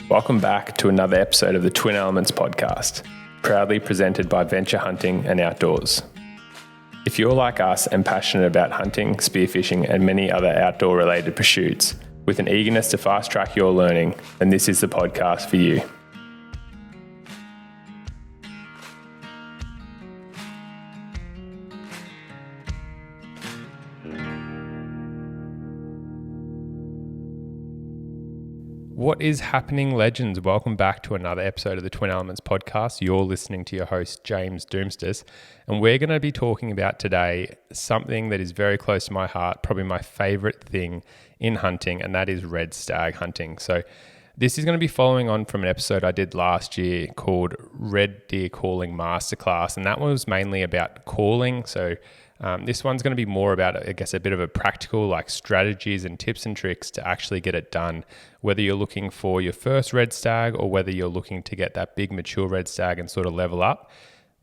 Welcome back to another episode of the Twin Elements podcast, proudly presented by Venture Hunting and Outdoors. If you're like us and passionate about hunting, spearfishing, and many other outdoor-related pursuits, with an eagerness to fast-track your learning, then this is the podcast for you. What is happening, legends? Welcome back to another episode of the Twin Elements podcast. You're listening to your host, James Doumtsis, and we're going to be talking about today something that is very close to my heart, probably my favorite thing in hunting, and that is red stag hunting. So this is going to be following on from an episode I did last year called Red Deer Calling Masterclass, and that one was mainly about calling. So this one's going to be more about, I guess, a bit of a practical, like strategies and tips and tricks to actually get it done, whether you're looking for your first red stag or whether you're looking to get that big mature red stag and sort of level up.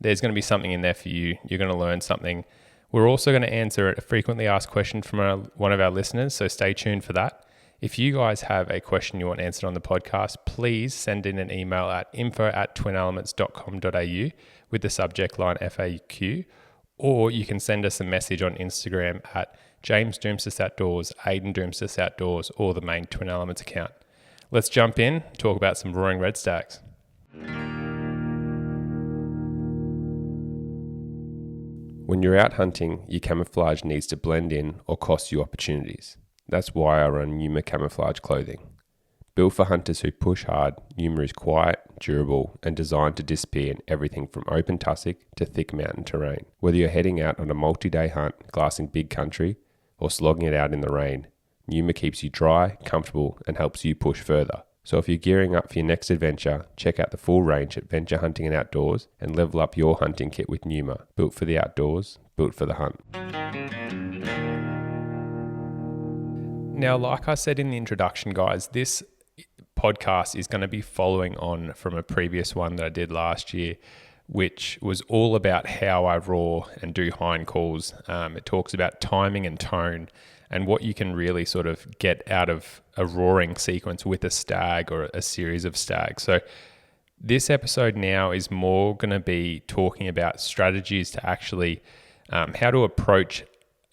There's going to be something in there for you. You're going to learn something. We're also going to answer a frequently asked question from one of our listeners, so stay tuned for that. If you guys have a question you want answered on the podcast, please send in an email at info@twinelements.com.au with the subject line FAQ, or you can send us a message on Instagram at James Doumtsis Outdoors, Aidan Doumtsis Outdoors, or the main Twin Elements account. Let's jump in, talk about some roaring red stags. When you're out hunting, your camouflage needs to blend in or cost you opportunities. That's why I run Numa camouflage clothing. Built for hunters who push hard, Numa is quiet, durable, and designed to disappear in everything from open tussock to thick mountain terrain. Whether you're heading out on a multi-day hunt, glassing big country, or slogging it out in the rain, Numa keeps you dry, comfortable, and helps you push further. So if you're gearing up for your next adventure, check out the full range at Venture Hunting and Outdoors and level up your hunting kit with Numa. Built for the outdoors, built for the hunt. Now, like I said in the introduction, guys, this podcast is going to be following on from a previous one that I did last year, which was all about how I roar and do hind calls. It talks about timing and tone and what you can really sort of get out of a roaring sequence with a stag or a series of stags. So this episode now is more going to be talking about strategies to actually how to approach,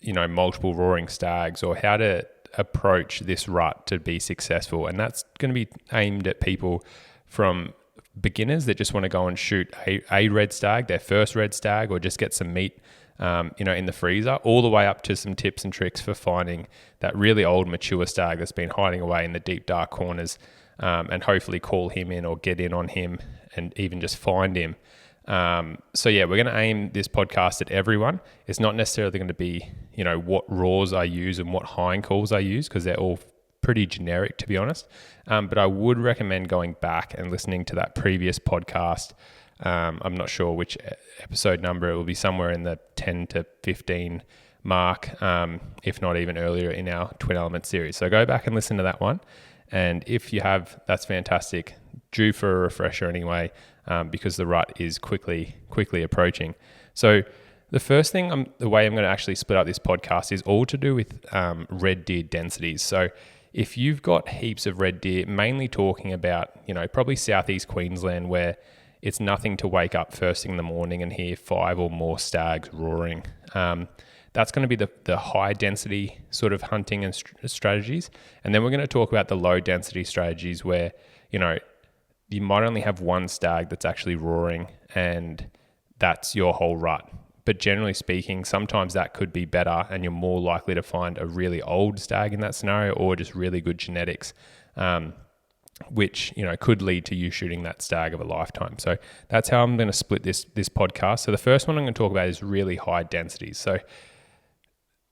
multiple roaring stags, or how to approach this rut to be successful. And that's going to be aimed at people from beginners that just want to go and shoot a red stag, their first red stag, or just get some meat in the freezer, all the way up to some tips and tricks for finding that really old mature stag that's been hiding away in the deep dark corners, and hopefully call him in or get in on him and even just find him. So yeah, we're going to aim this podcast at everyone. It's not necessarily going to be, what roars I use and what hind calls I use, because they're all pretty generic, to be honest. But I would recommend going back and listening to that previous podcast. I'm not sure which episode number. It will be somewhere in the 10 to 15 mark, if not even earlier in our Twin Elements series. So go back and listen to that one. And if you have, that's fantastic. Due for a refresher anyway, because the rut is quickly approaching. So the first thing, the way I'm going to actually split up this podcast is all to do with red deer densities. So if you've got heaps of red deer, mainly talking about, probably southeast Queensland, where it's nothing to wake up first thing in the morning and hear 5 or more stags roaring. That's going to be the high density sort of hunting and strategies. And then we're going to talk about the low density strategies where, you might only have one stag that's actually roaring and that's your whole rut. But generally speaking, sometimes that could be better and you're more likely to find a really old stag in that scenario, or just really good genetics, which, could lead to you shooting that stag of a lifetime. So that's how I'm going to split this podcast. So the first one I'm going to talk about is really high densities. So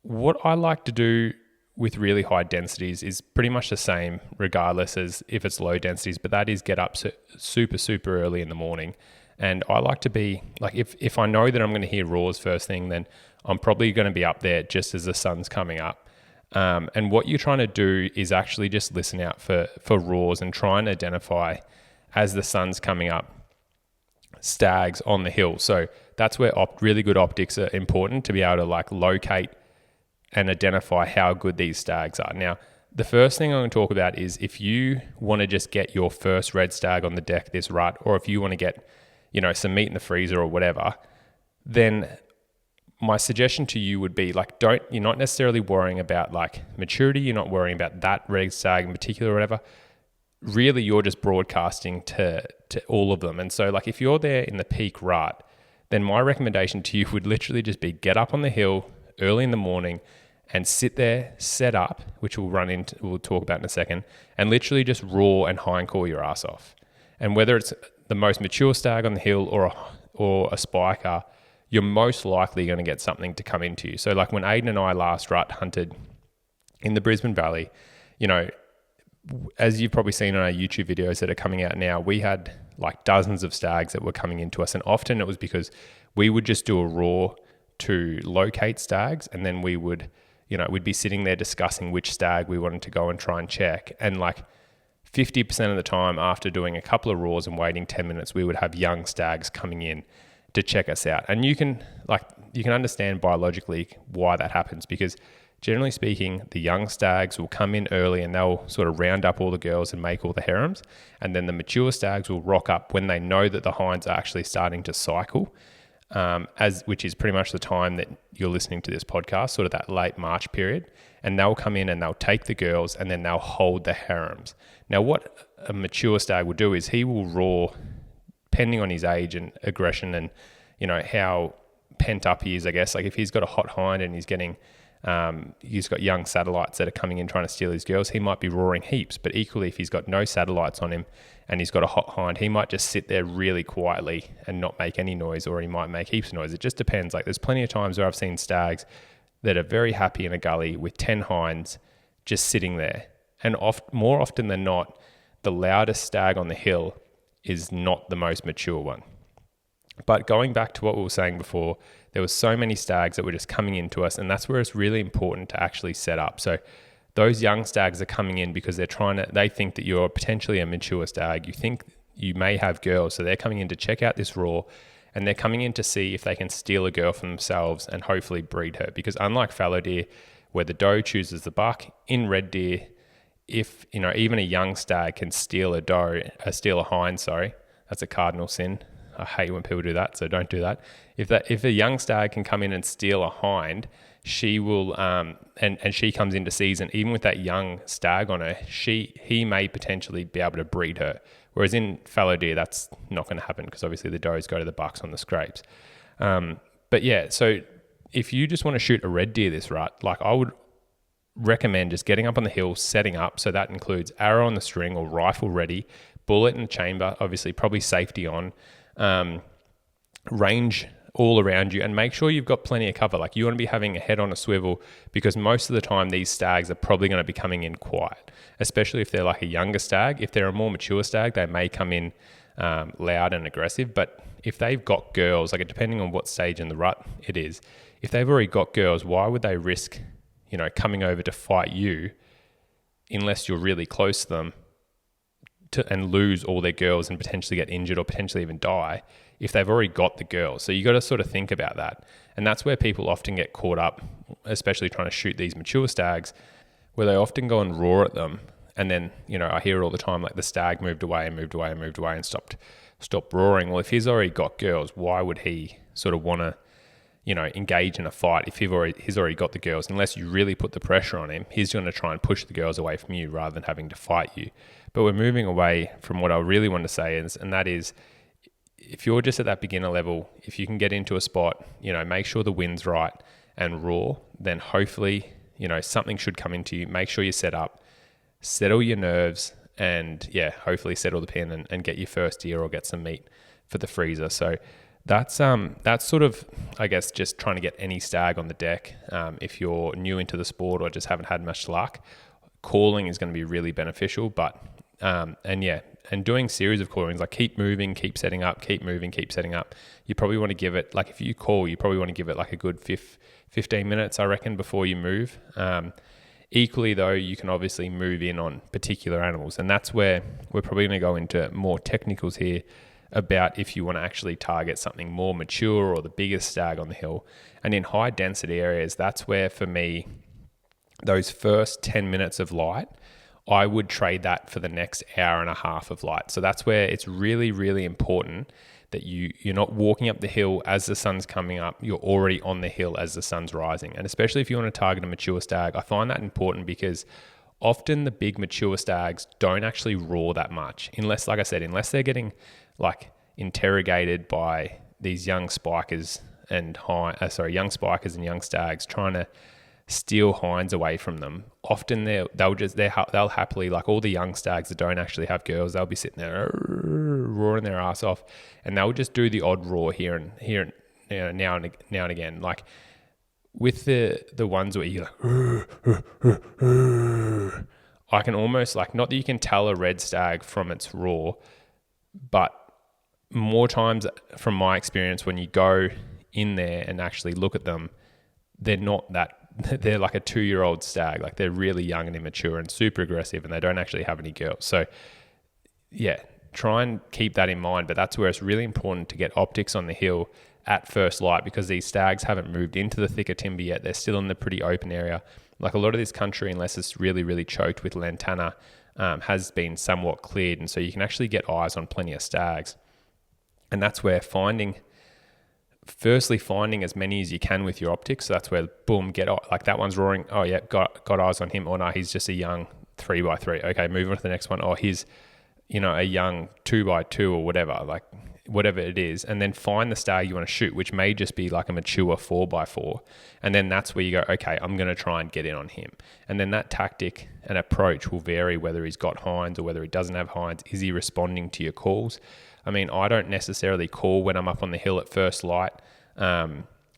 what I like to do with really high densities is pretty much the same regardless as if it's low densities, but that is get up super early in the morning. And I like to be like, if I know that I'm going to hear roars first thing, then I'm probably going to be up there just as the sun's coming up. And what you're trying to do is actually just listen out for roars and try and identify, as the sun's coming up, stags on the hill. So that's where really good optics are important, to be able to locate and identify how good these stags are. Now, the first thing I'm going to talk about is if you want to just get your first red stag on the deck this rut, or if you want to get, some meat in the freezer or whatever, then my suggestion to you would be like, you're not necessarily worrying about like maturity. You're not worrying about that red stag in particular or whatever. Really, you're just broadcasting to all of them. And so like, if you're there in the peak rut, then my recommendation to you would literally just be get up on the hill early in the morning and sit there, set up, which we'll talk about in a second, and literally just roar and hind call your ass off. And whether it's the most mature stag on the hill or a spiker, you're most likely going to get something to come into you. So like when Aiden and I last rut hunted in the Brisbane Valley, as you've probably seen on our YouTube videos that are coming out now, we had like dozens of stags that were coming into us. And often it was because we would just do a roar to locate stags, and then we would, we'd be sitting there discussing which stag we wanted to go and try and check. And like 50% of the time after doing a couple of roars and waiting 10 minutes, we would have young stags coming in to check us out. And you can understand biologically why that happens, because generally speaking, the young stags will come in early and they'll sort of round up all the girls and make all the harems. And then the mature stags will rock up when they know that the hinds are actually starting to cycle, which is pretty much the time that you're listening to this podcast, sort of that late March period. And they'll come in and they'll take the girls and then they'll hold the harems. Now, what a mature stag will do is he will roar, depending on his age and aggression and, how pent up he is, I guess. Like if he's got a hot hind and he's got young satellites that are coming in trying to steal his girls, he might be roaring heaps. But equally, if he's got no satellites on him and he's got a hot hind, he might just sit there really quietly and not make any noise, or he might make heaps of noise. It just depends. Like there's plenty of times where I've seen stags that are very happy in a gully with 10 hinds just sitting there. And more often than not, the loudest stag on the hill is not the most mature one. But going back to what we were saying before, there were so many stags that were just coming into us, and that's where it's really important to actually set up. So those young stags are coming in because they think that you're potentially a mature stag. You think you may have girls, so they're coming in to check out this roar, and they're coming in to see if they can steal a girl from themselves and hopefully breed her. Because unlike fallow deer, where the doe chooses the buck, in red deer, if even a young stag can steal a hind, that's a cardinal sin. I hate when people do that, so don't do that. If a young stag can come in and steal a hind, she will and she comes into season, even with that young stag on her, he may potentially be able to breed her. Whereas in fallow deer, that's not going to happen because obviously the does go to the bucks on the scrapes. But yeah, so if you just want to shoot a red deer this rut, like I would recommend just getting up on the hill, setting up. So that includes arrow on the string or rifle ready, bullet in the chamber, obviously probably safety on, range all around you, and make sure you've got plenty of cover. Like you want to be having a head on a swivel, because most of the time these stags are probably going to be coming in quiet, especially if they're like a younger stag. If they're a more mature stag, they may come in loud and aggressive. But if they've got girls, like depending on what stage in the rut it is, if they've already got girls, why would they risk coming over to fight you unless you're really close to them and lose all their girls and potentially get injured or potentially even die if they've already got the girls? So you got to sort of think about that. And that's where people often get caught up, especially trying to shoot these mature stags, where they often go and roar at them. And then, I hear all the time, like the stag moved away and stopped roaring. Well, if he's already got girls, why would he sort of want to, engage in a fight if he's already got the girls? Unless you really put the pressure on him, he's going to try and push the girls away from you rather than having to fight you. But we're moving away from what I really want to say, and that is, if you're just at that beginner level, if you can get into a spot, make sure the wind's right and roar, then hopefully, something should come into you. Make sure you set up, settle your nerves, and hopefully settle the pin and get your first deer or get some meat for the freezer. So that's sort of, I guess, just trying to get any stag on the deck. If you're new into the sport or just haven't had much luck, calling is going to be really beneficial. But and doing series of callings, like keep moving, keep setting up, keep moving, keep setting up. You probably want to give it, like if you call, you probably want to give it like a good 15 minutes, I reckon, before you move. Equally though, you can obviously move in on particular animals, and that's where we're probably going to go into more technicals here about if you want to actually target something more mature or the biggest stag on the hill. And in high density areas, that's where for me, those first 10 minutes of light, I would trade that for the next hour and a half of light. So that's where it's really, really important that you're not walking up the hill as the sun's coming up. You're already on the hill as the sun's rising. And especially if you want to target a mature stag, I find that important because often the big mature stags don't actually roar that much, unless, like I said, unless they're getting like interrogated by these young spikers and young spikers and young stags trying to steal hinds away from them. Often they'll happily, like all the young stags that don't actually have girls, they'll be sitting there roaring their ass off, and they'll just do the odd roar here and now and again. Like with the ones where you're like, I can almost, like, not that you can tell a red stag from its roar, but more times from my experience, when you go in there and actually look at them, they're not that. They're like a 2-year-old stag. Like they're really young and immature and super aggressive, and they don't actually have any girls. So yeah, try and keep that in mind. But that's where it's really important to get optics on the hill at first light, because these stags haven't moved into the thicker timber yet. They're still in the pretty open area. Like a lot of this country, unless it's really, really choked with lantana, has been somewhat cleared. And so you can actually get eyes on plenty of stags. And that's where finding as many as you can with your optics. So that's where, boom, like that one's roaring. Oh yeah, got eyes on him. Oh no, he's just a young 3x3. Okay, move on to the next one. Oh, he's, a young 2x2 or whatever, like whatever it is. And then find the stag you want to shoot, which may just be like a mature 4x4. And then that's where you go, okay, I'm going to try and get in on him. And then that tactic and approach will vary whether he's got hinds or whether he doesn't have hinds. Is he responding to your calls? I mean, I don't necessarily call when I'm up on the hill at first light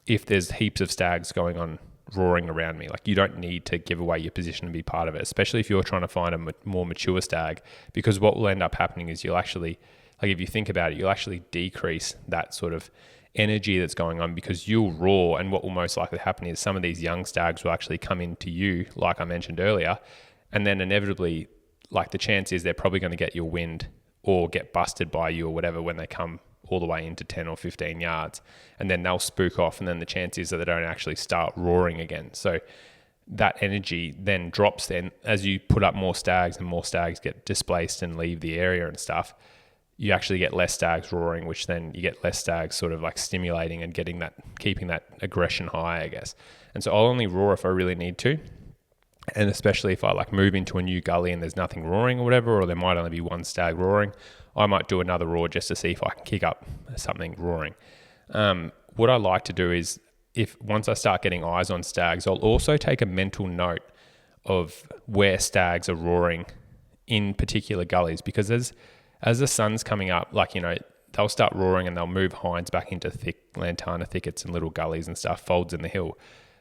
if there's heaps of stags going on roaring around me. Like, you don't need to give away your position and be part of it, especially if you're trying to find a more mature stag, because what will end up happening is you'll actually, like if you think about it, you'll actually decrease that sort of energy that's going on because you'll roar, and what will most likely happen is some of these young stags will actually come into you, like I mentioned earlier, and then inevitably, like the chance is they're probably going to get your wind or get busted by you or whatever when they come all the way into 10 or 15 yards, and then they'll spook off, and then the chance is that they don't actually start roaring again. So that energy then drops then as you put up more stags and more stags get displaced and leave the area and stuff. You actually get less stags roaring, which then you get less stags sort of like stimulating and keeping that aggression high, I guess. And so I'll only roar if I really need to. And especially if I like move into a new gully and there's nothing roaring or whatever, or there might only be one stag roaring, I might do another roar just to see if I can kick up something roaring. What I like to do is, once I start getting eyes on stags, I'll also take a mental note of where stags are roaring in particular gullies, because as the sun's coming up, like, they'll start roaring and they'll move hinds back into thick lantana thickets and little gullies and stuff, folds in the hill.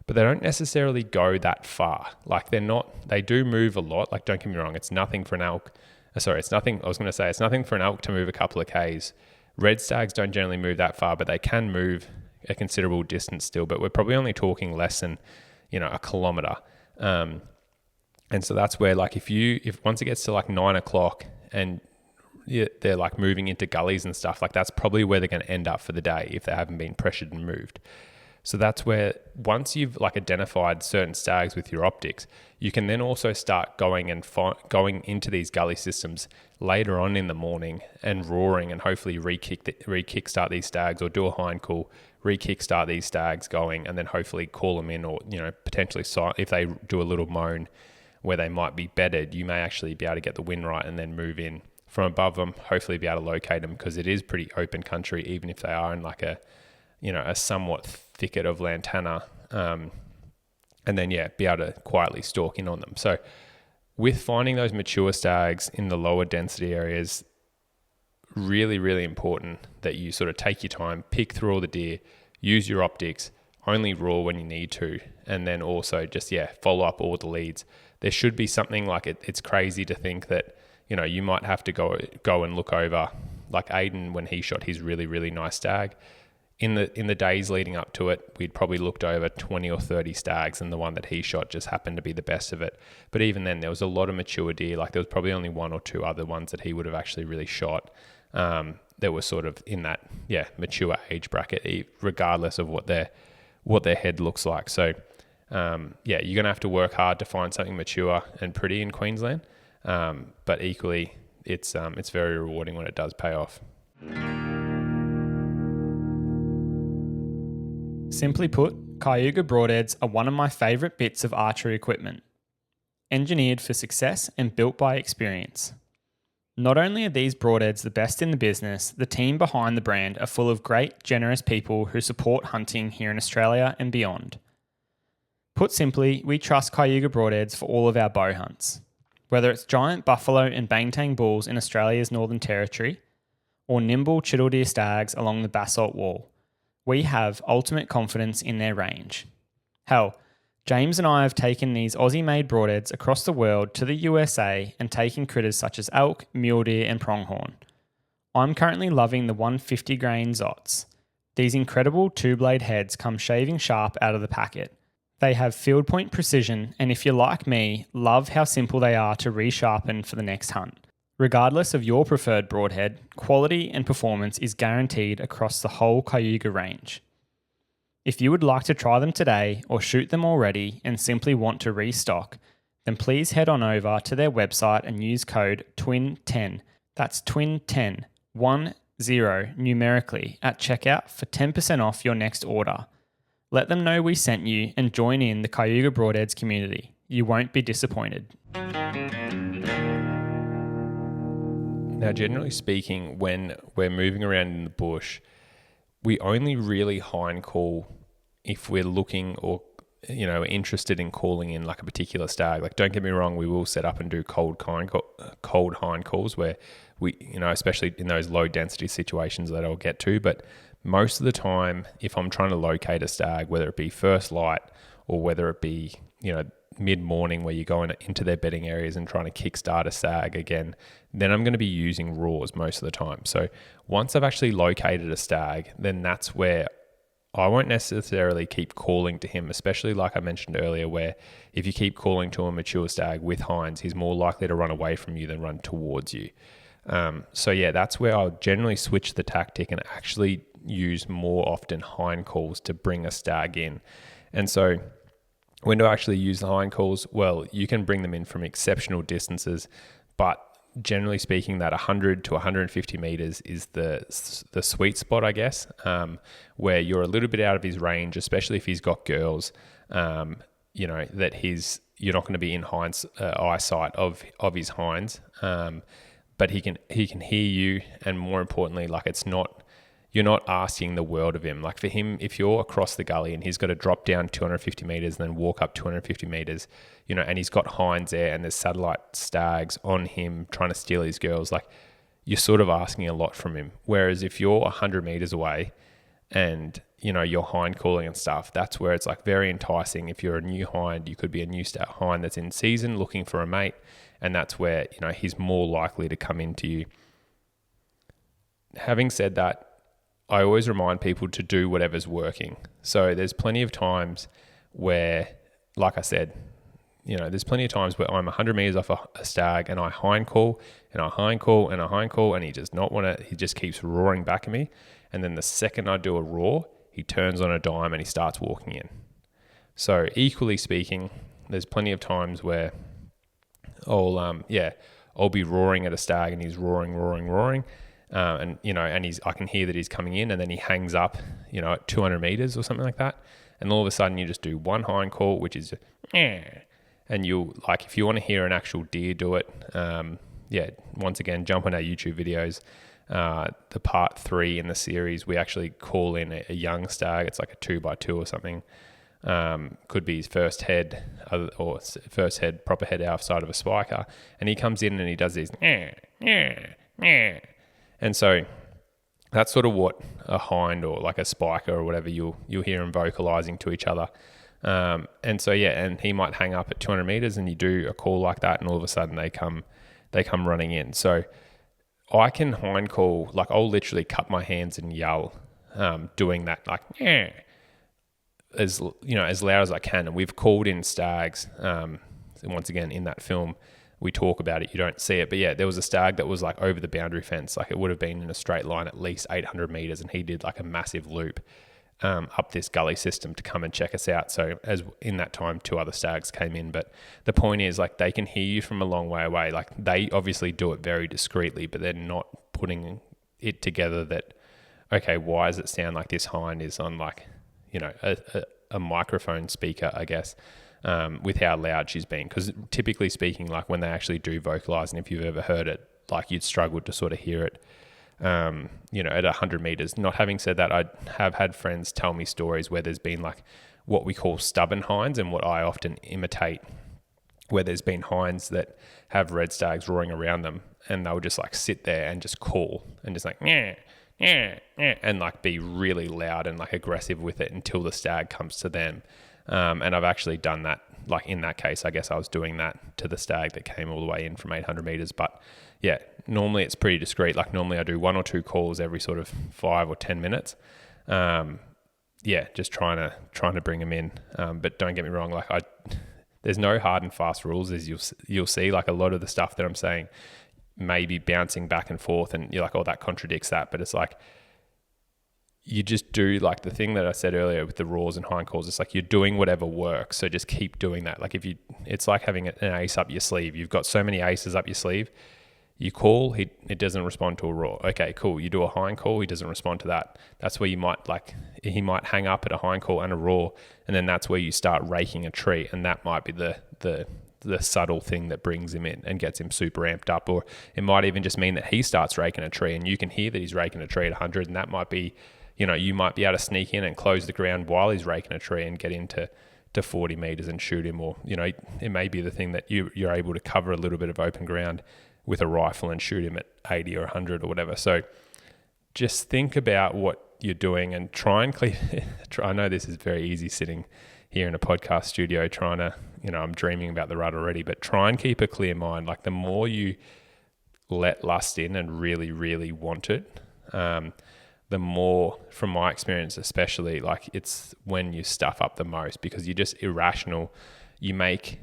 But they don't necessarily go that far. Like they do move a lot. Like, don't get me wrong, it's nothing for an elk. It's nothing for an elk to move a couple of Ks. Red stags don't generally move that far, but they can move a considerable distance still. But we're probably only talking less than, a kilometer. And so that's where, like, if once it gets to like 9 o'clock and they're like moving into gullies and stuff, like that's probably where they're going to end up for the day if they haven't been pressured and moved. So that's where, once you've like identified certain stags with your optics, you can then also start going into these gully systems later on in the morning and roaring, and hopefully re-kickstart these stags, or do a hind call, re-kickstart these stags going, and then hopefully call them in, or potentially if they do a little moan where they might be bedded, you may actually be able to get the wind right and then move in from above them, hopefully be able to locate them, because it is pretty open country, even if they are in like a somewhat thicket of lantana, and then be able to quietly stalk in on them. So with finding those mature stags in the lower density areas, really, really important that you sort of take your time, pick through all the deer, use your optics, only roar when you need to, and then also just, follow up all the leads. There should be something like it's crazy to think that, you might have to go and look over, like Aiden, when he shot his really, really nice stag. In the days leading up to it, we'd probably looked over 20 or 30 stags, and the one that he shot just happened to be the best of it. But even then, there was a lot of mature deer. Like, there was probably only one or two other ones that he would have actually really shot that were sort of in that mature age bracket, regardless of what their head looks like. So you're going to have to work hard to find something mature and pretty in Queensland. But equally, it's very rewarding when it does pay off. Simply put, Cayuga broadheads are one of my favourite bits of archery equipment. Engineered for success and built by experience. Not only are these broadheads the best in the business, the team behind the brand are full of great, generous people who support hunting here in Australia and beyond. Put simply, we trust Cayuga broadheads for all of our bow hunts. Whether it's giant buffalo and bangtang bulls in Australia's Northern Territory, or nimble chital deer stags along the basalt wall, we have ultimate confidence in their range. Hell, James and I have taken these Aussie-made broadheads across the world to the USA and taken critters such as elk, mule deer and pronghorn. I'm currently loving the 150 grain Zots. These incredible two-blade heads come shaving sharp out of the packet. They have field point precision, and if you're like me, love how simple they are to resharpen for the next hunt. Regardless of your preferred broadhead, quality and performance is guaranteed across the whole Cayuga range. If you would like to try them today or shoot them already and simply want to restock, then please head on over to their website and use code TWIN10, that's TWIN10, 10 numerically at checkout for 10% off your next order. Let them know we sent you and join in the Cayuga Broadheads community. You won't be disappointed. Now, generally speaking, when we're moving around in the bush, we only really hind call if we're looking or, interested in calling in like a particular stag. Like, don't get me wrong, we will set up and do cold hind calls where we, especially in those low density situations that I'll get to. But most of the time, if I'm trying to locate a stag, whether it be first light or whether it be, mid-morning where you're going into their bedding areas and trying to kickstart a stag again, then I'm going to be using raws most of the time. So once I've actually located a stag, then that's where I won't necessarily keep calling to him, especially like I mentioned earlier, where if you keep calling to a mature stag with hinds, he's more likely to run away from you than run towards you. That's where I'll generally switch the tactic and actually use more often hind calls to bring a stag in. And so when do I actually use the hind calls? Well, you can bring them in from exceptional distances, but generally speaking, that 100 to 150 meters is the sweet spot, I guess, where you're a little bit out of his range, especially if he's got girls, that you're not going to be in eyesight of his hinds, but he can hear you, and more importantly, you're not asking the world of him. Like for him, if you're across the gully and he's got to drop down 250 meters and then walk up 250 meters, and he's got hinds there and there's satellite stags on him trying to steal his girls, like you're sort of asking a lot from him. Whereas if you're 100 meters away and, you're hind calling and stuff, that's where it's like very enticing. If you're a new hind, you could be a new hind that's in season looking for a mate. And that's where, he's more likely to come into you. Having said that, I always remind people to do whatever's working. So there's plenty of times where, like I said, there's plenty of times where I'm 100 meters off a stag and I hind call and I hind call and I hind call and he does not want to, he just keeps roaring back at me. And then the second I do a roar, he turns on a dime and he starts walking in. So equally speaking, there's plenty of times where I'll be roaring at a stag and he's roaring. I can hear that he's coming in, and then he hangs up, at 200 meters or something like that. And all of a sudden you just do one hind call, which is, and if you want to hear an actual deer do it, once again, jump on our YouTube videos. The part 3 in the series, we actually call in a young stag. It's like a 2x2 or something. Could be his first head proper head outside of a spiker. And he comes in and he does these, and so that's sort of what a hind or like a spiker or whatever you'll hear them vocalizing to each other. And he might hang up at 200 meters and you do a call like that and all of a sudden they come running in. So I can hind call, like I'll literally cut my hands and yell, doing that, like, as loud as I can. And we've called in stags. Once again, in that film, we talk about it, you don't see it. But yeah, there was a stag that was like over the boundary fence. Like it would have been in a straight line at least 800 meters and he did like a massive loop. up this gully system to come and check us out. So as in that time, 2 other stags came in. But the point is, like, they can hear you from a long way away. Like, they obviously do it very discreetly, but they're not putting it together that, okay, why does it sound like this hind is on, like, you know, a microphone speaker, I guess, with how loud she's been. Because typically speaking, like, when they actually do vocalize, and if you've ever heard it, like, you'd struggle to sort of hear it, you know, at 100 meters. Not having said that, I have had friends tell me stories where there's been, like, what we call stubborn hinds, and what I often imitate, where there's been hinds that have red stags roaring around them, and they'll just, like, sit there and just call and just like, yeah, yeah, yeah, and, like, be really loud and, like, aggressive with it until the stag comes to them. And I've actually done that. Like, in that case, I guess I was doing that to the stag that came all the way in from 800 meters. But yeah, normally it's pretty discreet. Like, normally I do 1 or 2 calls every sort of 5 or 10 minutes. Yeah, just trying to bring them in. But don't get me wrong, like, there's no hard and fast rules, as you'll see. Like, a lot of the stuff that I'm saying may be bouncing back and forth, and you're like, oh, that contradicts that. But it's like, you just do, like, the thing that I said earlier with the roars and hind calls. It's like, you're doing whatever works, so just keep doing that. Like, it's like having an ace up your sleeve. You've got so many aces up your sleeve. You call, it doesn't respond to a roar. Okay, cool. You do a hind call, he doesn't respond to that. That's where you might, like, he might hang up at a hind call and a roar, and then that's where you start raking a tree, and that might be the subtle thing that brings him in and gets him super amped up. Or it might even just mean that he starts raking a tree, and you can hear that he's raking a tree at 100, and that might be, you know, you might be able to sneak in and close the ground while he's raking a tree and get into 40 meters and shoot him. Or, you know, it may be the thing that you're able to cover a little bit of open ground with a rifle and shoot him at 80 or 100 or whatever. So just think about what you're doing and try and I know this is very easy sitting here in a podcast studio trying to, you know, I'm dreaming about the rut already, but try and keep a clear mind. Like, the more you let lust in and really, really want it, the more, from my experience especially, like, it's when you stuff up the most, because you're just irrational. You make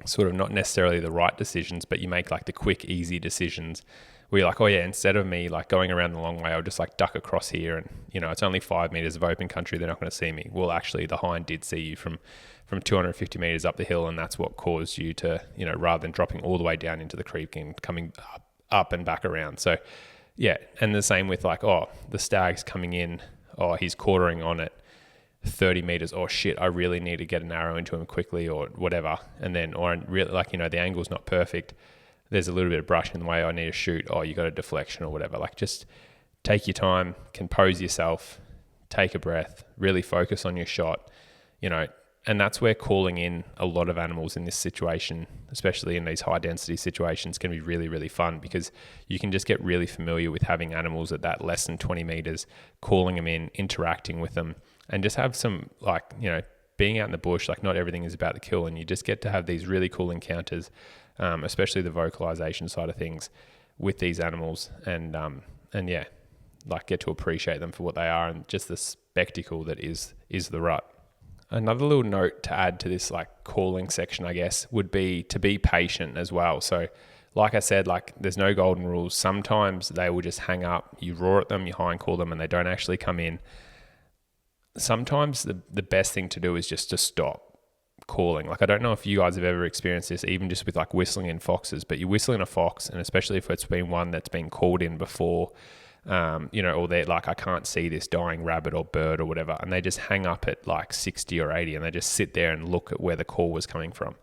sort of not necessarily the right decisions, but you make, like, the quick, easy decisions where you're like, oh yeah, instead of me, like, going around the long way, I'll just, like, duck across here, and, you know, it's only 5 meters of open country, they're not going to see me. Well, actually, the hind did see you from 250 meters up the hill, and that's what caused you to, you know, rather than dropping all the way down into the creek and coming up and back around. So yeah, and the same with, like, oh, the stag's coming in, oh, he's quartering on it 30 meters, oh shit, I really need to get an arrow into him quickly, or whatever. And then, or really, like, you know, the angle's not perfect, there's a little bit of brush in the way, I need to shoot, oh, you got a deflection or whatever. Like, just take your time, compose yourself, take a breath, really focus on your shot, you know. And that's where calling in a lot of animals in this situation, especially in these high density situations, can be really, really fun, because you can just get really familiar with having animals at that less than 20 meters, calling them in, interacting with them, and just have some, like, you know, being out in the bush, like, not everything is about the kill, and you just get to have these really cool encounters, especially the vocalization side of things with these animals, and yeah, like, get to appreciate them for what they are and just the spectacle that is the rut. Another little note to add to this, like, calling section, I guess, would be to be patient as well. So like I said, like, there's no golden rules. Sometimes they will just hang up, you roar at them, you hind call them, and they don't actually come in. Sometimes the best thing to do is just to stop calling. Like, I don't know if you guys have ever experienced this, even just with, like, whistling in foxes, but you whistle in a fox, and especially if it's been one that's been called in before, you know, or they're like, I can't see this dying rabbit or bird or whatever, and they just hang up at, like, 60 or 80, and they just sit there and look at where the call was coming from.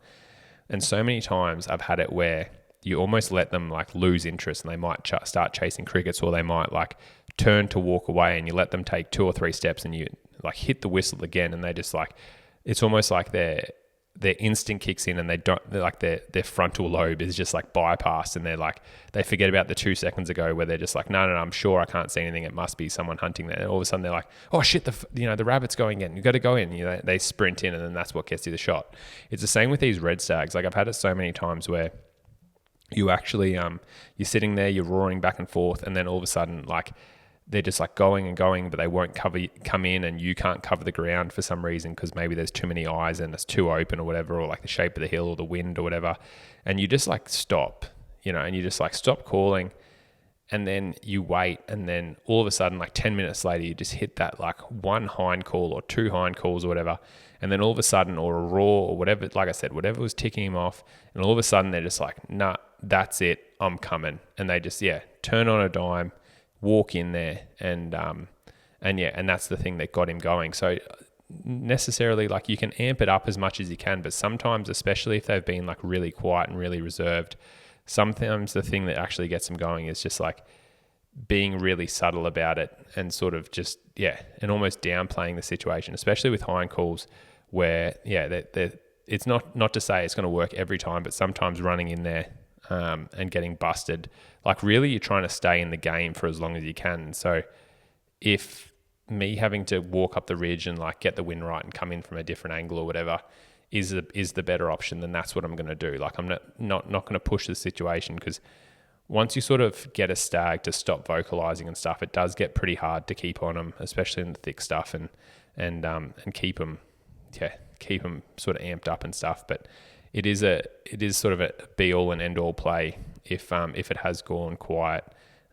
And so many times I've had it where you almost let them, like, lose interest, and they might start chasing crickets, or they might, like, turn to walk away, and you let them take 2 or 3 steps, and you, like, hit the whistle again, and they just, like, it's almost like their instinct kicks in, and they're like, their frontal lobe is just, like, bypassed, and they're like, they forget about the 2 seconds ago where they're just like, no, I'm sure I can't see anything, it must be someone hunting there. And all of a sudden they're like, oh shit, the rabbit's going in, you got to go in. You know, they sprint in, and then that's what gets you the shot. It's the same with these red stags. Like, I've had it so many times where you actually you're sitting there, you're roaring back and forth, and then all of a sudden, like, they're just, like, going and going, but they won't come in, and you can't cover the ground for some reason, because maybe there's too many eyes and it's too open or whatever, or, like, the shape of the hill or the wind or whatever. And you just, like, stop, you know, and you just, like, stop calling, and then you wait, and then all of a sudden, like 10 minutes later, you just hit that like one hind call or two hind calls or whatever, and then all of a sudden, or a raw or whatever, like I said, whatever was ticking him off, and all of a sudden they're just like, nah, that's it, I'm coming, and they just turn on a dime, walk in there, and that's the thing that got him going. So necessarily, like, you can amp it up as much as you can, but sometimes, especially if they've been like really quiet and really reserved, sometimes the thing that actually gets them going is just like being really subtle about it and sort of just, and almost downplaying the situation, especially with hind calls where, it's not to say it's going to work every time, but sometimes running in there and getting busted, like really you're trying to stay in the game for as long as you can. So if me having to walk up the ridge and like get the wind right and come in from a different angle or whatever is the better option, then that's what I'm going to do. Like I'm not going to push the situation, because once you sort of get a stag to stop vocalizing and stuff, it does get pretty hard to keep on them, especially in the thick stuff, and keep them sort of amped up and stuff. But it is sort of a be all and end all play if it has gone quiet.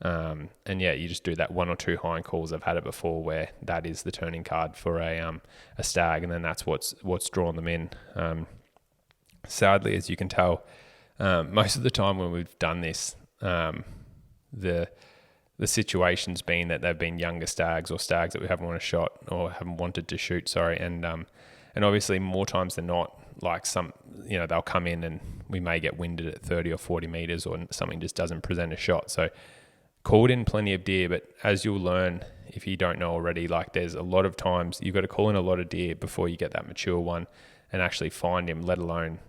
You just do that one or two hind calls. I've had it before where that is the turning card for a stag, and then that's what's drawn them in. Sadly, as you can tell, most of the time when we've done this, the situation's been that they've been younger stags or stags that we haven't wanted to shoot. Sorry, and obviously more times than not, like they'll come in and we may get winded at 30 or 40 meters, or something just doesn't present a shot. So called in plenty of deer, but as you'll learn if you don't know already, like there's a lot of times you've got to call in a lot of deer before you get that mature one and actually find him, let alone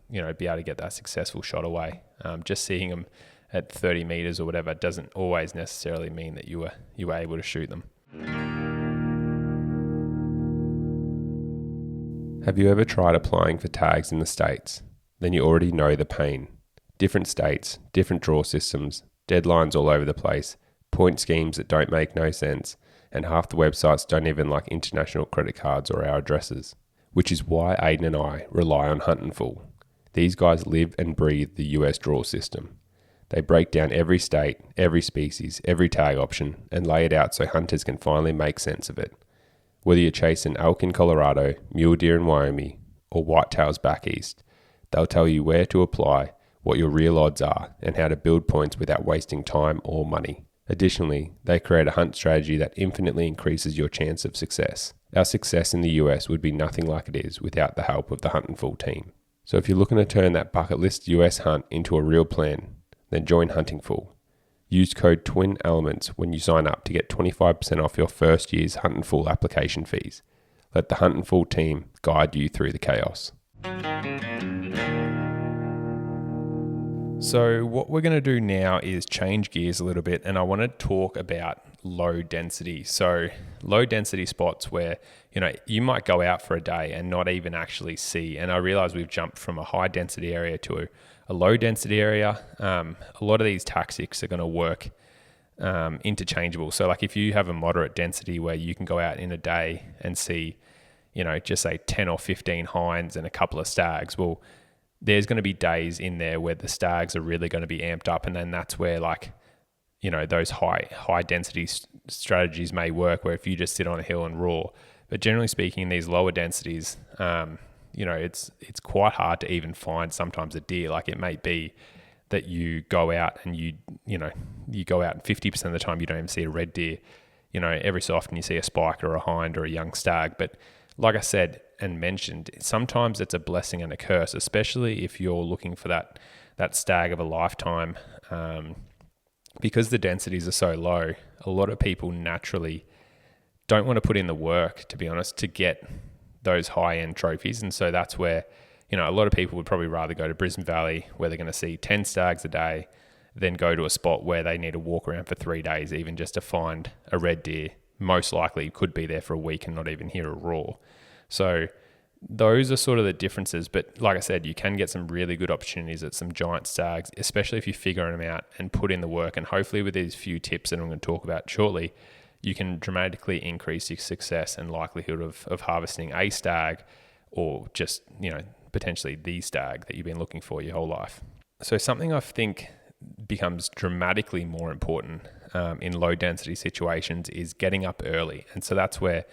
be able to get that successful shot away. Just seeing them at 30 meters or whatever doesn't always necessarily mean that you were able to shoot them. Have you ever tried applying for tags in the States? Then you already know the pain. Different states, different draw systems, deadlines all over the place, point schemes that don't make no sense, and half the websites don't even like international credit cards or our addresses. Which is why Aiden and I rely on Huntingful. These guys live and breathe the US draw system. They break down every state, every species, every tag option, and lay it out so hunters can finally make sense of it. Whether you're chasing elk in Colorado, mule deer in Wyoming, or whitetails back east, they'll tell you where to apply, what your real odds are, and how to build points without wasting time or money. Additionally, they create a hunt strategy that infinitely increases your chance of success. Our success in the US would be nothing like it is without the help of the Huntingful team. So if you're looking to turn that bucket list US hunt into a real plan, then join Huntingful. Use code TWINELEMENTS when you sign up to get 25% off your first year's Huntingful application fees. Let the Huntingful team guide you through the chaos. So what we're going to do now is change gears a little bit, and I want to talk about low density. So low density spots where, you might go out for a day and not even actually see. And I realize we've jumped from a high density area to a low density area. A lot of these tactics are going to work interchangeable. So like if you have a moderate density where you can go out in a day and see, just say 10 or 15 hinds and a couple of stags, well, there's going to be days in there where the stags are really going to be amped up, and then that's where those high density strategies may work, where if you just sit on a hill and roar. But generally speaking, these lower densities, it's quite hard to even find sometimes a deer. Like it may be that you go out and you go out and 50% of the time you don't even see a red deer. Every so often you see a spike or a hind or a young stag. But like I said and mentioned, sometimes it's a blessing and a curse, especially if you're looking for that stag of a lifetime. Because the densities are so low, a lot of people naturally don't want to put in the work, to be honest, to get those high-end trophies. And so that's where, a lot of people would probably rather go to Brisbane Valley, where they're going to see 10 stags a day, than go to a spot where they need to walk around for 3 days, even just to find a red deer. Most likely could be there for a week and not even hear a roar. So those are sort of the differences. But like I said, you can get some really good opportunities at some giant stags, especially if you figure them out and put in the work. And hopefully with these few tips that I'm going to talk about shortly, you can dramatically increase your success and likelihood of harvesting a stag, or just, potentially the stag that you've been looking for your whole life. So something I think becomes dramatically more important in low density situations is getting up early. And so that's where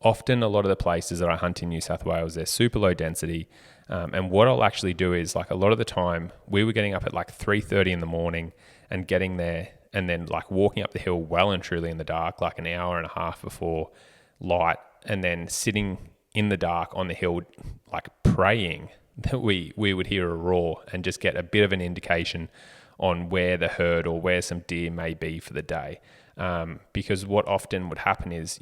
often a lot of the places that I hunt in New South Wales, they're super low density. And what I'll actually do is, like, a lot of the time we were getting up at like 3:30 in the morning and getting there and then like walking up the hill well and truly in the dark, like an hour and a half before light, and then sitting in the dark on the hill, like praying that we would hear a roar and just get a bit of an indication on where the herd or where some deer may be for the day. Because what often would happen is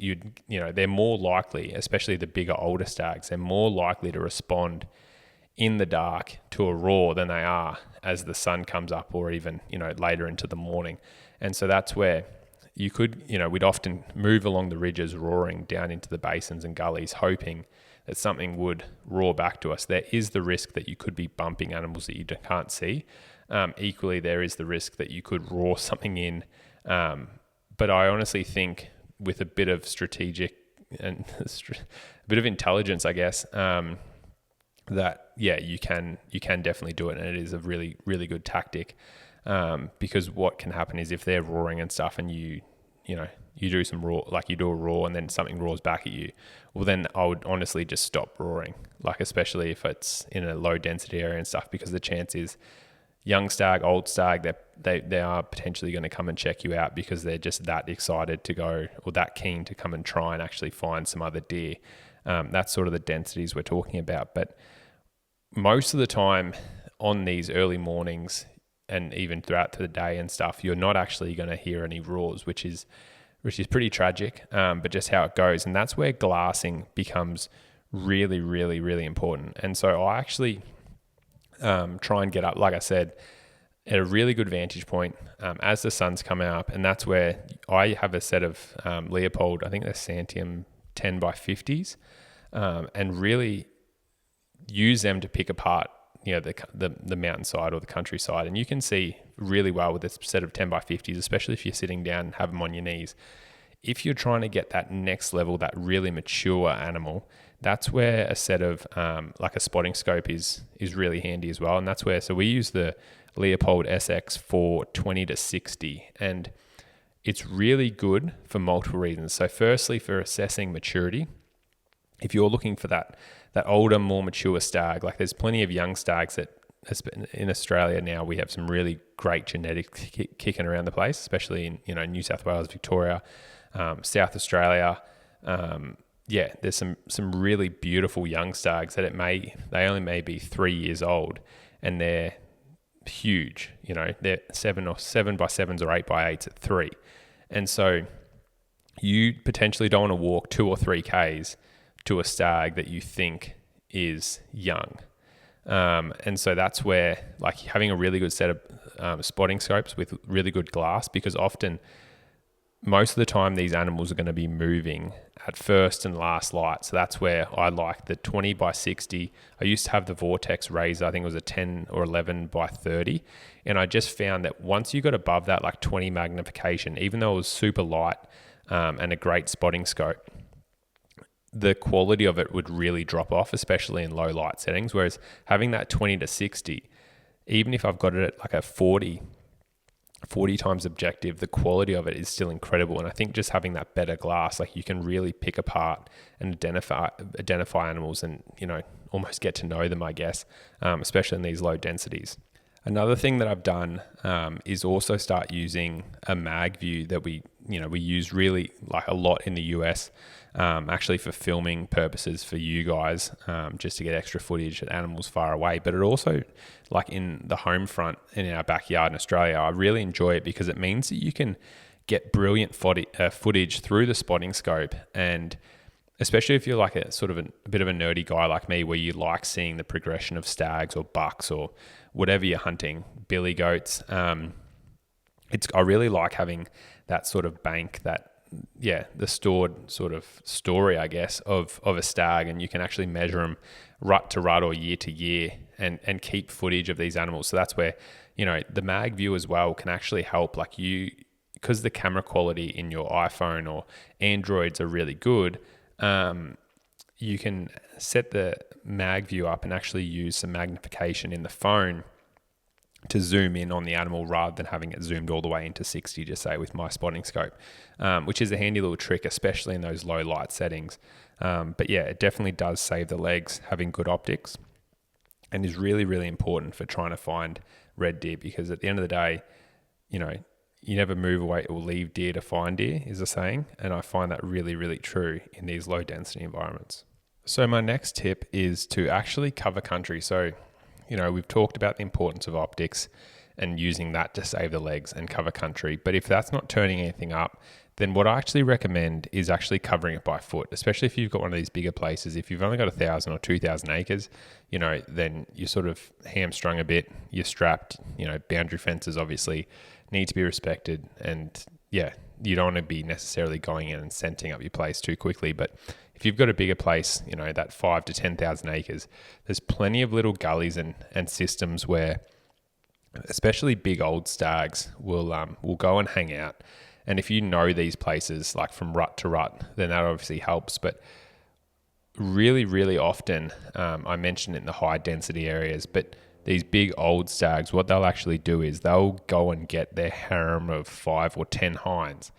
they're more likely, especially the bigger, older stags, they're more likely to respond in the dark to a roar than they are as the sun comes up or even, later into the morning. And so that's where you could, we'd often move along the ridges roaring down into the basins and gullies, hoping that something would roar back to us. There is the risk that you could be bumping animals that you can't see. Equally, there is the risk that you could roar something in. But I honestly think with a bit of strategic and a bit of intelligence, I guess, that you can definitely do it, and it is a really, really good tactic. Because what can happen is if they're roaring and stuff, and you do some roar, like you do a roar, and then something roars back at you, well, then I would honestly just stop roaring, like especially if it's in a low density area and stuff, because the chance is young stag, old stag, they are potentially going to come and check you out because they're just that excited to go or that keen to come and try and actually find some other deer. That's sort of the densities we're talking about. But most of the time on these early mornings and even throughout the day and stuff, you're not actually going to hear any roars, which is pretty tragic, but just how it goes. And that's where glassing becomes really, really, really important. And so I actually try and get up, like I said, at a really good vantage point as the sun's coming up. And that's where I have a set of Leopold, I think they're Santiam 10 by 50s, and really use them to pick apart the mountainside or the countryside. And you can see really well with this set of 10 by 50s, especially if you're sitting down and have them on your knees. If you're trying to get that next level, that really mature animal, that's where a set of like a spotting scope is really handy as well. And that's where, so we use the Leopold SX for 20 to 60, and it's really good for multiple reasons. So firstly, for assessing maturity, if you're looking for that older, more mature stag, like there's plenty of young stags that in Australia now, we have some really great genetics kicking around the place, especially in New South Wales, Victoria, South Australia. There's some really beautiful young stags that they only may be 3 years old, and they're huge. They're 7 by 7s or 8 by 8s at 3. And so you potentially don't want to walk 2 or 3 Ks to a stag that you think is young. And so that's where, like, having a really good set of spotting scopes with really good glass, because often, most of the time, these animals are going to be moving at first and last light. So that's where I like the 20 by 60. I used to have the Vortex Razor, I think it was a 10 or 11 by 30. And I just found that once you got above that, like 20 magnification, even though it was super light and a great spotting scope, the quality of it would really drop off, especially in low light settings. Whereas having that 20 to 60, even if I've got it at like a 40 times objective, the quality of it is still incredible. And I think just having that better glass, like you can really pick apart and identify animals and, almost get to know them, I guess, especially in these low densities. Another thing that I've done is also start using a mag view that we use really like a lot in the US, actually for filming purposes for you guys, just to get extra footage at animals far away. But it also, like in the home front in our backyard in Australia, I really enjoy it because it means that you can get brilliant footage through the spotting scope. And especially if you're like a sort of a bit of a nerdy guy like me, where you like seeing the progression of stags or bucks or whatever you're hunting, billy goats. I really like having that sort of bank, the stored sort of story, I guess, of a stag, and you can actually measure them rut to rut or year to year and keep footage of these animals. So that's where, the mag view as well can actually help, like because the camera quality in your iPhone or Androids are really good. You can set the mag view up and actually use some magnification in the phone to zoom in on the animal rather than having it zoomed all the way into 60, just say with my spotting scope, which is a handy little trick, especially in those low light settings. But yeah, it definitely does save the legs having good optics, and is really, really important for trying to find red deer, because at the end of the day, you know, you never move away or leave deer to find deer, is a saying. And I find that really, really true in these low density environments. So my next tip is to actually cover country. So, you know, we've talked about the importance of optics and using that to save the legs and cover country. But if that's not turning anything up, then what I actually recommend is actually covering it by foot, especially if you've got one of these bigger places. If you've only got 1,000 or 2,000 acres, you know, then you're sort of hamstrung a bit, you're strapped, you know, boundary fences obviously need to be respected. And yeah, you don't want to be necessarily going in and scenting up your place too quickly. But if you've got a bigger place, you know, that 5 to 10,000 acres, there's plenty of little gullies and systems where especially big old stags will go and hang out. And if you know these places like from rut to rut, then that obviously helps. But really, really often, I mentioned it in the high density areas, but these big old stags, what they'll actually do is they'll go and get their harem of 5 or 10 hinds.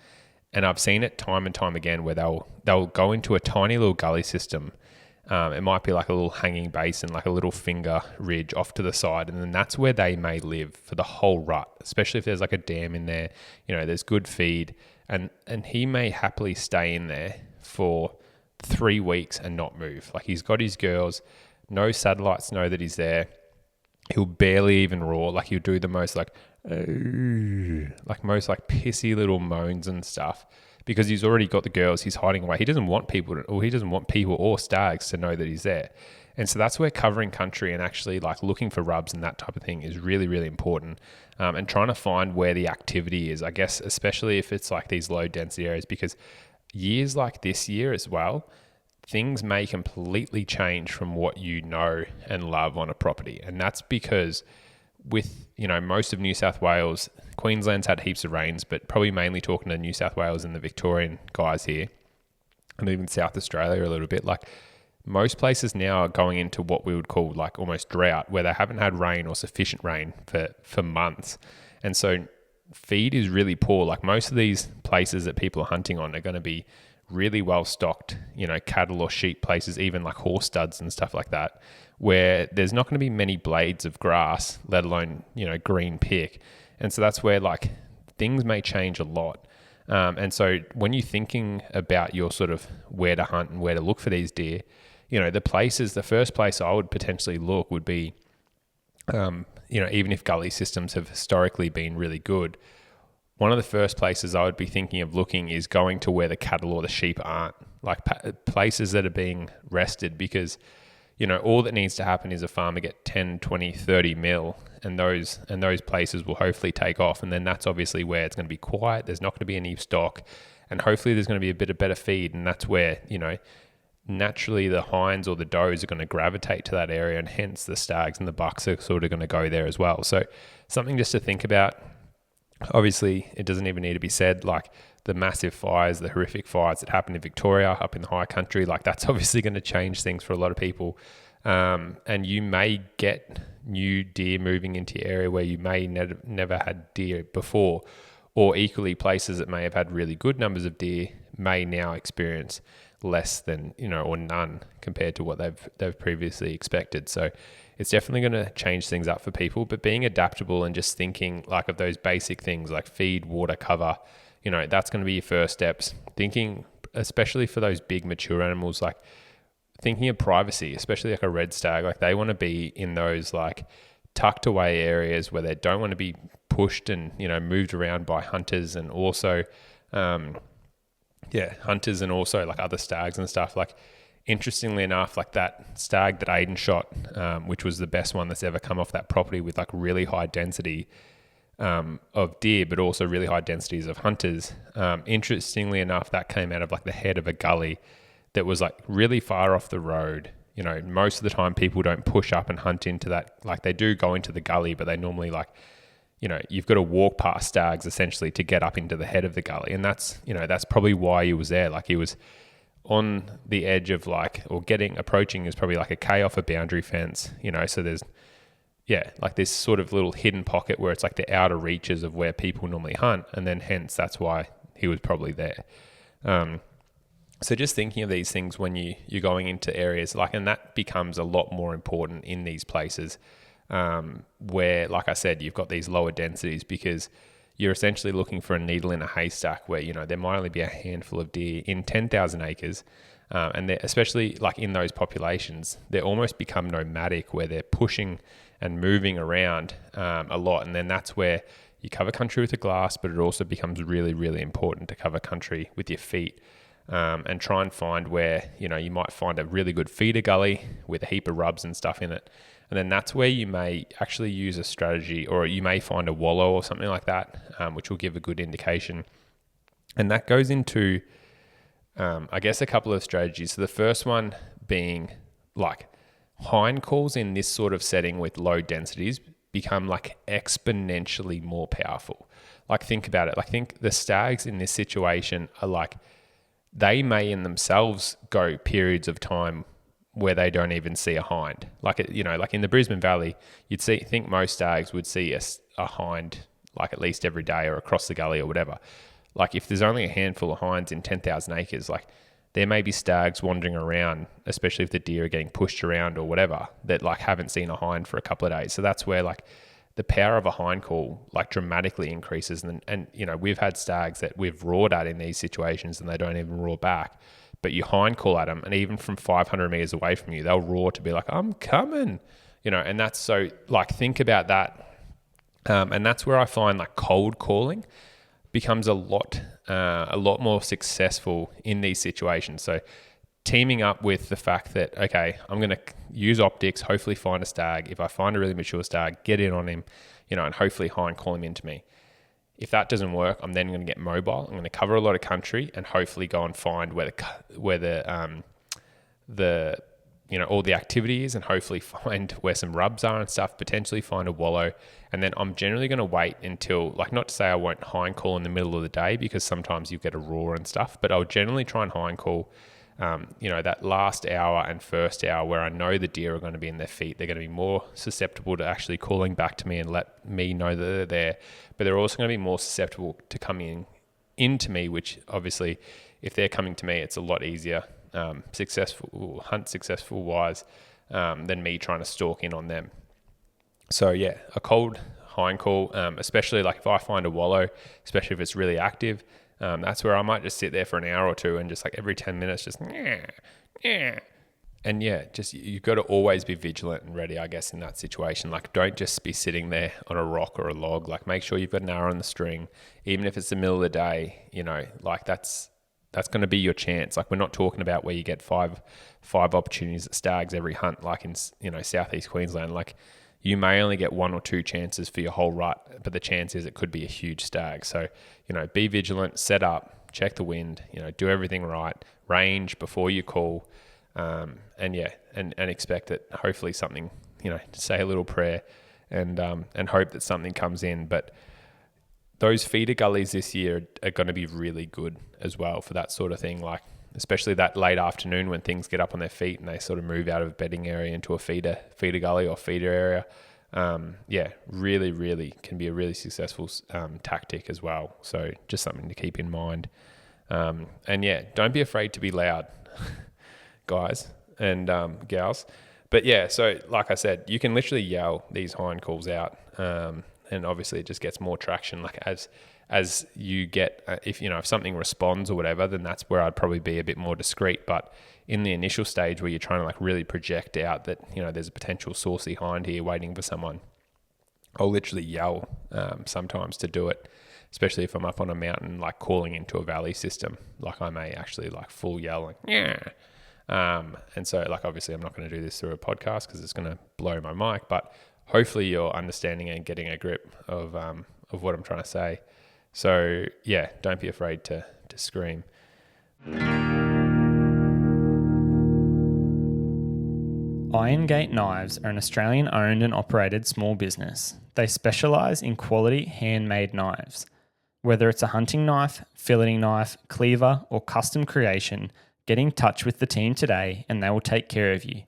And I've seen it time and time again where they'll go into a tiny little gully system. It might be like a little hanging basin, like a little finger ridge off to the side. And then that's where they may live for the whole rut, especially if there's like a dam in there, you know, there's good feed. And he may happily stay in there for 3 weeks and not move. Like he's got his girls, no satellites know that he's there. He'll barely even roar. Like he'll do the most most pissy little moans and stuff, because he's already got the girls, he's hiding away. He doesn't want people or stags to know that he's there. And so that's where covering country and actually like looking for rubs and that type of thing is really, really important. And trying to find where the activity is, I guess, especially if it's like these low density areas, because years like this year as well, things may completely change from what you know and love on a property. And that's because with, you know, most of New South Wales, Queensland's had heaps of rains, but probably mainly talking to New South Wales and the Victorian guys here, and even South Australia a little bit, like most places now are going into what we would call like almost drought, where they haven't had rain or sufficient rain for months. And so feed is really poor. Like most of these places that people are hunting on are going to be really well stocked, you know, cattle or sheep places, even like horse studs and stuff like that, where there's not going to be many blades of grass, let alone, you know, green pick. And so that's where like things may change a lot. And so when you're thinking about your sort of where to hunt and where to look for these deer, you know, the first place I would potentially look would be, you know, even if gully systems have historically been really good, one of the first places I would be thinking of looking is going to where the cattle or the sheep aren't, like places that are being rested, because, you know, all that needs to happen is a farmer get 10, 20, 30 mil, and those places will hopefully take off. And then that's obviously where it's going to be quiet. There's not going to be any stock, and hopefully there's going to be a bit of better feed. And that's where, you know, naturally the hinds or the does are going to gravitate to that area, and hence the stags and the bucks are sort of going to go there as well. So something just to think about. Obviously, it doesn't even need to be said, like the massive fires, the horrific fires that happened in Victoria, up in the high country, like that's obviously going to change things for a lot of people. And you may get new deer moving into your area where you may never had deer before, or equally places that may have had really good numbers of deer may now experience less than, you know, or none compared to what they've previously expected. So it's definitely going to change things up for people, but being adaptable and just thinking like of those basic things like feed, water, cover, you know, that's going to be your first steps. Thinking, especially for those big mature animals, like thinking of privacy, especially like a red stag, like they want to be in those like tucked away areas where they don't want to be pushed and, you know, moved around by hunters, and also, hunters and also like other stags and stuff. Like, interestingly enough, like that stag that Aiden shot, which was the best one that's ever come off that property with like really high density of deer, but also really high densities of hunters. Interestingly enough, that came out of like the head of a gully that was like really far off the road. You know, most of the time people don't push up and hunt into that. Like they do go into the gully, but they normally like, you know, you've got to walk past stags essentially to get up into the head of the gully. And that's, you know, that's probably why he was there. Like he was on the edge of like, or approaching is probably like a K off a boundary fence, you know, so like this sort of little hidden pocket where it's like the outer reaches of where people normally hunt, and then hence that's why he was probably there. So just thinking of these things when you're going into areas like, and that becomes a lot more important in these places where, like I said, you've got these lower densities, because you're essentially looking for a needle in a haystack where, there might only be a handful of deer in 10,000 acres. And especially like in those populations, they almost become nomadic, where they're pushing and moving around a lot. And then that's where you cover country with a glass, but it also becomes really, really important to cover country with your feet. And try and find where, you might find a really good feeder gully with a heap of rubs and stuff in it. And then that's where you may actually use a strategy, or you may find a wallow or something like that, which will give a good indication. And that goes into, I guess, a couple of strategies. So the first one being like hind calls in this sort of setting with low densities become like exponentially more powerful. Like think about it. Like think the stags in this situation are like, they may in themselves go periods of time where they don't even see a hind. Like like in the Brisbane Valley, think most stags would see a hind like at least every day or across the gully or whatever. Like if there's only a handful of hinds in 10,000 acres, like there may be stags wandering around, especially if the deer are getting pushed around or whatever, that like haven't seen a hind for a couple of days. So that's where like the power of a hind call like dramatically increases. And we've had stags that we've roared at in these situations and they don't even roar back. But you hind call at them, and even from 500 meters away from you, they'll roar to be like, I'm coming, and that's so like, think about that. And that's where I find like cold calling becomes a lot more successful in these situations. So teaming up with the fact that, okay, I'm going to use optics, hopefully find a stag. If I find a really mature stag, get in on him, and hopefully hind call him into me. If that doesn't work, I'm then going to get mobile. I'm going to cover a lot of country and hopefully go and find where all the activity is, and hopefully find where some rubs are and stuff, potentially find a wallow. And then I'm generally going to wait until, like, not to say I won't hind call in the middle of the day, because sometimes you get a roar and stuff, but I'll generally try and hind call, that last hour and first hour where I know the deer are going to be in their feet. They're going to be more susceptible to actually calling back to me and let me know that they're there, but they're also going to be more susceptible to coming into me, which obviously if they're coming to me, it's a lot easier, successful wise, than me trying to stalk in on them. So yeah, a cold hind call, especially like if I find a wallow, especially if it's really active, that's where I might just sit there for an hour or two and just like every 10 minutes, just and yeah, just you've got to always be vigilant and ready, I guess, in that situation. Like don't just be sitting there on a rock or a log. Like make sure you've got an arrow on the string, even if it's the middle of the day. Like that's going to be your chance. Like we're not talking about where you get five opportunities at stags every hunt, like in southeast Queensland. Like you may only get one or two chances for your whole rut, but the chance is it could be a huge stag. So be vigilant, set up, check the wind, do everything right, range before you call, and expect that hopefully something, say a little prayer and hope that something comes in. But those feeder gullies this year are going to be really good as well for that sort of thing. Like especially that late afternoon when things get up on their feet and they sort of move out of a bedding area into a feeder gully or feeder area. Really, really can be a really successful tactic as well. So just something to keep in mind. Don't be afraid to be loud, guys and gals. But yeah, so like I said, you can literally yell these hind calls out, and obviously it just gets more traction. Like as you get, if something responds or whatever, then that's where I'd probably be a bit more discreet. But in the initial stage where you're trying to like really project out that, there's a potential saucy hind here waiting for someone, I'll literally yell sometimes to do it, especially if I'm up on a mountain, like calling into a valley system. Like I may actually like full yell, like, yeah. And so like, obviously I'm not going to do this through a podcast because it's going to blow my mic, but hopefully you're understanding and getting a grip of what I'm trying to say. So yeah, don't be afraid to scream. Iron Gate Knives are an Australian-owned and operated small business. They specialise in quality handmade knives. Whether it's a hunting knife, filleting knife, cleaver, or custom creation, get in touch with the team today and they will take care of you.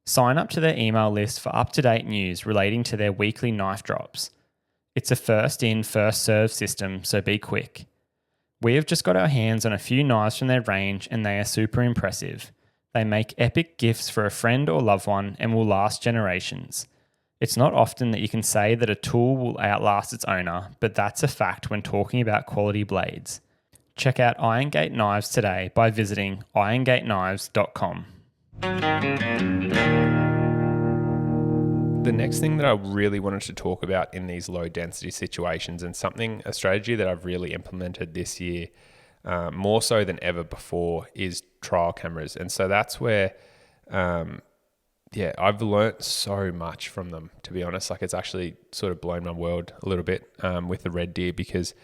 Sign up to their email list for up-to-date news relating to their weekly knife drops. It's a first in, first served system, so be quick. We have just got our hands on a few knives from their range and they are super impressive. They make epic gifts for a friend or loved one and will last generations. It's not often that you can say that a tool will outlast its owner, but that's a fact when talking about quality blades. Check out Iron Gate Knives today by visiting irongateknives.com. The next thing that I really wanted to talk about in these low density situations, and a strategy that I've really implemented this year, more so than ever before, is trial cameras. And so that's where, I've learnt so much from them, to be honest. Like, it's actually sort of blown my world a little bit with the red deer, because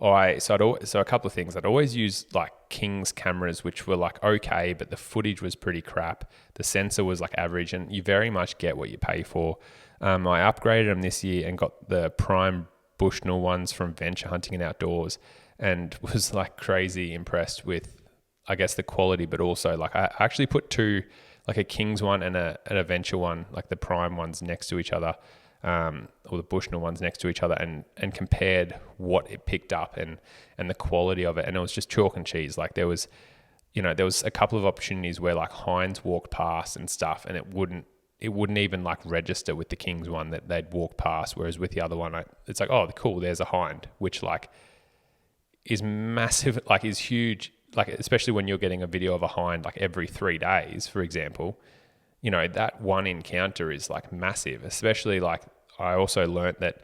a couple of things. I'd always use like King's cameras, which were like okay, but the footage was pretty crap. The sensor was like average, and you very much get what you pay for. I upgraded them this year and got the prime Bushnell ones from Venture Hunting and Outdoors, and was like crazy impressed with, I guess, the quality, but also like I actually put two, like a King's one and a Venture one, like the prime ones next to each other. Or the Bushnell ones next to each other, and compared what it picked up and the quality of it. And it was just chalk and cheese. Like there was a couple of opportunities where like Hinds walked past and stuff, and it wouldn't even like register with the King's one that they'd walk past. Whereas with the other one, it's like, oh, cool, there's a Hind, which like is massive, like is huge. Like, especially when you're getting a video of a Hind like every 3 days, for example, that one encounter is like massive. Especially, like, I also learnt that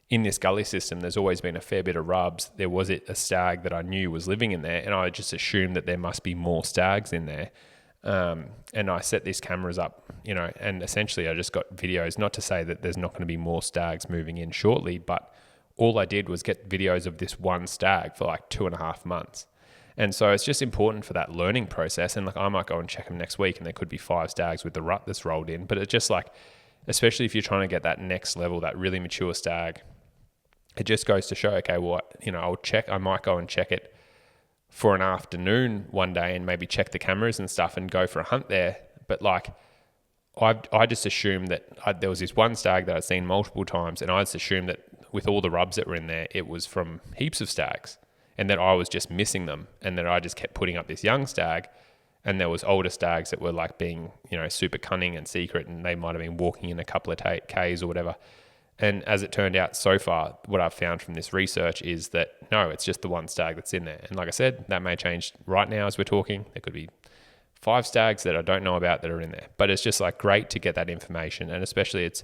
in this gully system, there's always been a fair bit of rubs. There was a stag that I knew was living in there, and I just assumed that there must be more stags in there. And I set these cameras up, and essentially I just got videos, not to say that there's not going to be more stags moving in shortly, but all I did was get videos of this one stag for like 2.5 months. And so it's just important for that learning process. And like, I might go and check them next week, and there could be 5 stags with the rut that's rolled in. But it's just like, especially if you're trying to get that next level, that really mature stag, it just goes to show, okay, well, I might go and check it for an afternoon one day and maybe check the cameras and stuff and go for a hunt there. But like, I just assumed that there was this one stag that I'd seen multiple times, and I just assumed that with all the rubs that were in there, it was from heaps of stags, and that I was just missing them, and that I just kept putting up this young stag, and there was older stags that were like being, super cunning and secret, and they might have been walking in a couple of Ks or whatever. And as it turned out so far, what I've found from this research is that no, it's just the one stag that's in there. And like I said, that may change right now as we're talking. There could be 5 stags that I don't know about that are in there, but it's just like great to get that information. And especially it's,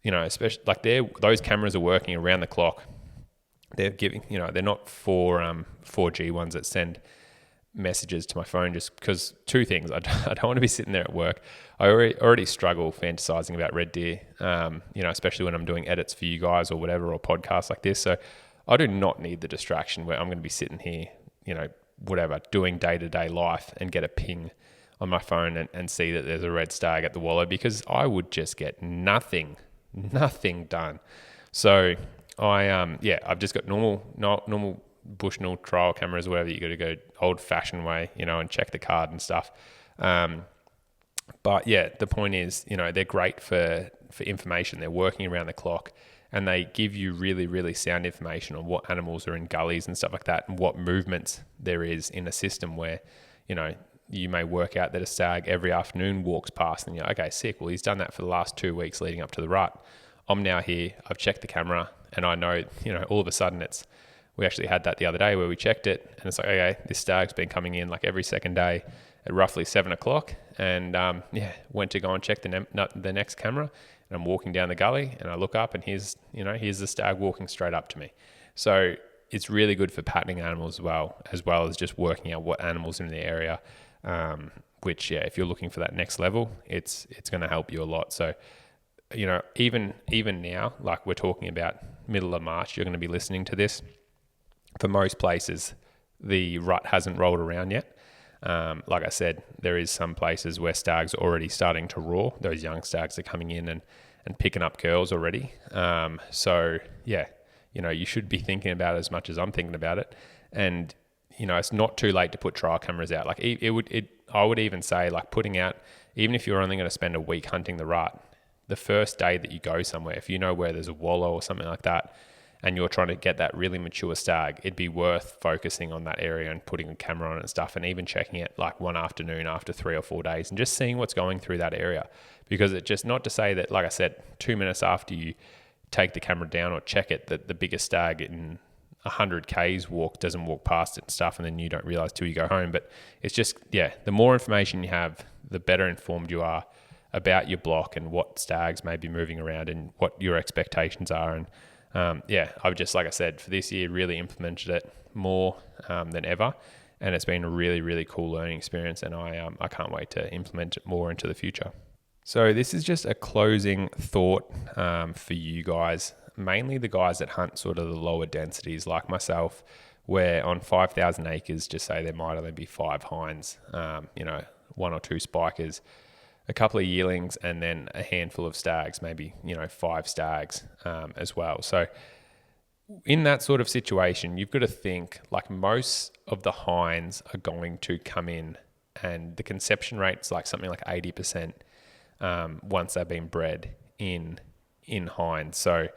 especially like those cameras are working around the clock. They're giving, they're not 4G ones that send messages to my phone, just because 2 things. I don't want to be sitting there at work. I already struggle fantasizing about red deer, especially when I'm doing edits for you guys or whatever, or podcasts like this. So I do not need the distraction where I'm going to be sitting here, doing day-to-day life and get a ping on my phone and see that there's a red stag at the wallow, because I would just get nothing done. So I've just got normal Bushnell trial cameras, or whatever. You got to go old-fashioned way, and check the card and stuff. But yeah, the point is, they're great for information. They're working around the clock, and they give you really, really sound information on what animals are in gullies and stuff like that, and what movements there is in a system where, you may work out that a stag every afternoon walks past, and you're like, okay, sick. Well, he's done that for the last 2 weeks leading up to the rut. I'm now here. I've checked the camera, and I know, all of a sudden we actually had that the other day where we checked it, and it's like, okay, this stag's been coming in like every second day at roughly 7 o'clock, and went to go and check the next camera, and I'm walking down the gully, and I look up, and here's the stag walking straight up to me. So it's really good for patterning animals as well as just working out what animals are in the area, which, if you're looking for that next level, it's going to help you a lot. So, even now, like we're talking about middle of March, you're going to be listening to this. For most places, the rut hasn't rolled around yet. Like I said, there is some places where stags are already starting to roar. Those young stags are coming in and picking up girls already. You should be thinking about it as much as I'm thinking about it. And, it's not too late to put trial cameras out. Like I would even say, like, putting out even if you're only going to spend a week hunting the rut, the first day that you go somewhere, if you know where there's a wallow or something like that, and you're trying to get that really mature stag, it'd be worth focusing on that area and putting a camera on it and stuff, and even checking it like one afternoon after 3 or 4 days and just seeing what's going through that area. Because it just, not to say that, like I said, 2 minutes after you take the camera down or check it, that the biggest stag in 100 Ks doesn't walk past it and stuff, and then you don't realize till you go home. But it's just, yeah, the more information you have, the better informed you are about your block and what stags may be moving around and what your expectations are. And I've just, like I said, for this year, really implemented it more than ever. And it's been a really, really cool learning experience. And I can't wait to implement it more into the future. So this is just a closing thought for you guys, mainly the guys that hunt sort of the lower densities like myself, where on 5,000 acres, just say there might only be 5 hinds, 1 or 2 spikers, a couple of yearlings, and then a handful of stags, maybe, 5 stags as well. So in that sort of situation, you've got to think like most of the hinds are going to come in, and the conception rate's like something like 80% once they've been bred in hinds. So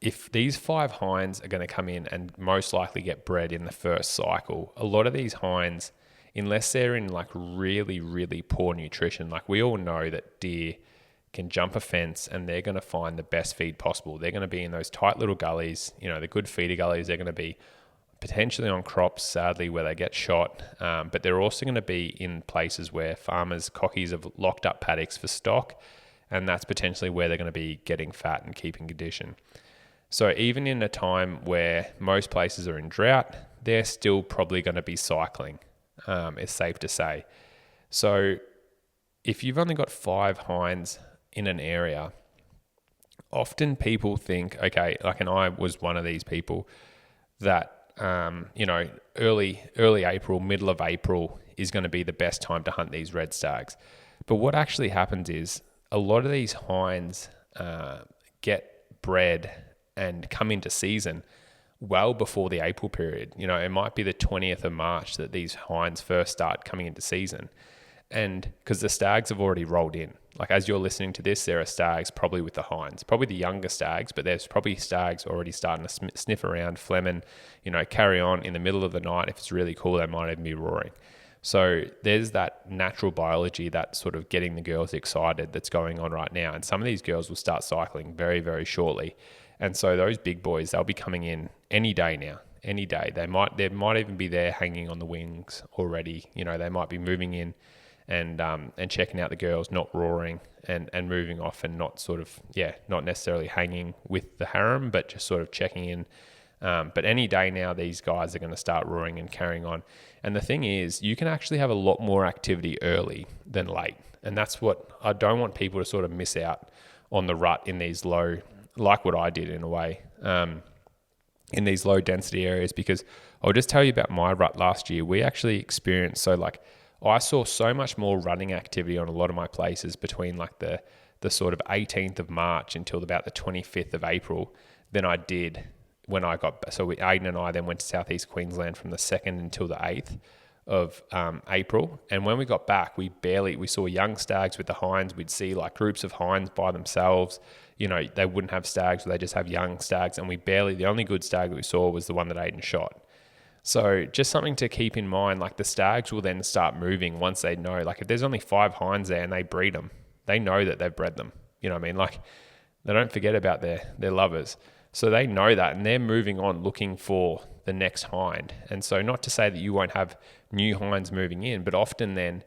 if these 5 hinds are going to come in and most likely get bred in the first cycle, a lot of these hinds, unless they're in like really, really poor nutrition, like we all know that deer can jump a fence and they're going to find the best feed possible. They're going to be in those tight little gullies, the good feeder gullies. They're going to be potentially on crops, sadly, where they get shot. But they're also going to be in places where cockies have locked up paddocks for stock. And that's potentially where they're going to be getting fat and keeping condition. So even in a time where most places are in drought, they're still probably going to be cycling. It's safe to say. So if you've only got 5 hinds in an area, often people think, okay, like, and I was one of these people that, early April, middle of April is going to be the best time to hunt these red stags. But what actually happens is a lot of these hinds get bred and come into season well before the April period. It might be the 20th of March that these hinds first start coming into season. And because the stags have already rolled in. Like as you're listening to this, there are stags probably with the hinds, probably the younger stags, but there's probably stags already starting to sniff around, flemming, carry on in the middle of the night. If it's really cool, they might even be roaring. So there's that natural biology, that sort of getting the girls excited that's going on right now. And some of these girls will start cycling very, very shortly. And so those big boys, they'll be coming in any day now, any day. They might even be there hanging on the wings already. They might be moving in and checking out the girls, not roaring and moving off, and not sort of, not necessarily hanging with the harem, but just sort of checking in. But any day now, these guys are going to start roaring and carrying on. And the thing is, you can actually have a lot more activity early than late. And that's what I don't want people to sort of miss out on the rut in these low, like what I did in a way, in these low density areas. Because I'll just tell you about my rut last year. We actually experienced, I saw so much more running activity on a lot of my places between like the sort of 18th of March until about the 25th of April than I did when I got, so Aiden and I then went to Southeast Queensland from the 2nd until the 8th of April. And when we got back, we saw young stags with the hinds. We'd see like groups of hinds by themselves. They wouldn't have stags, they just have young stags. And the only good stag that we saw was the one that Aiden shot. So just something to keep in mind, like the stags will then start moving once they know, like if there's only 5 hinds there and they breed them, they know that they've bred them. You know what I mean? Like they don't forget about their lovers. So they know that, and they're moving on looking for the next hind. And so not to say that you won't have new hinds moving in, but often then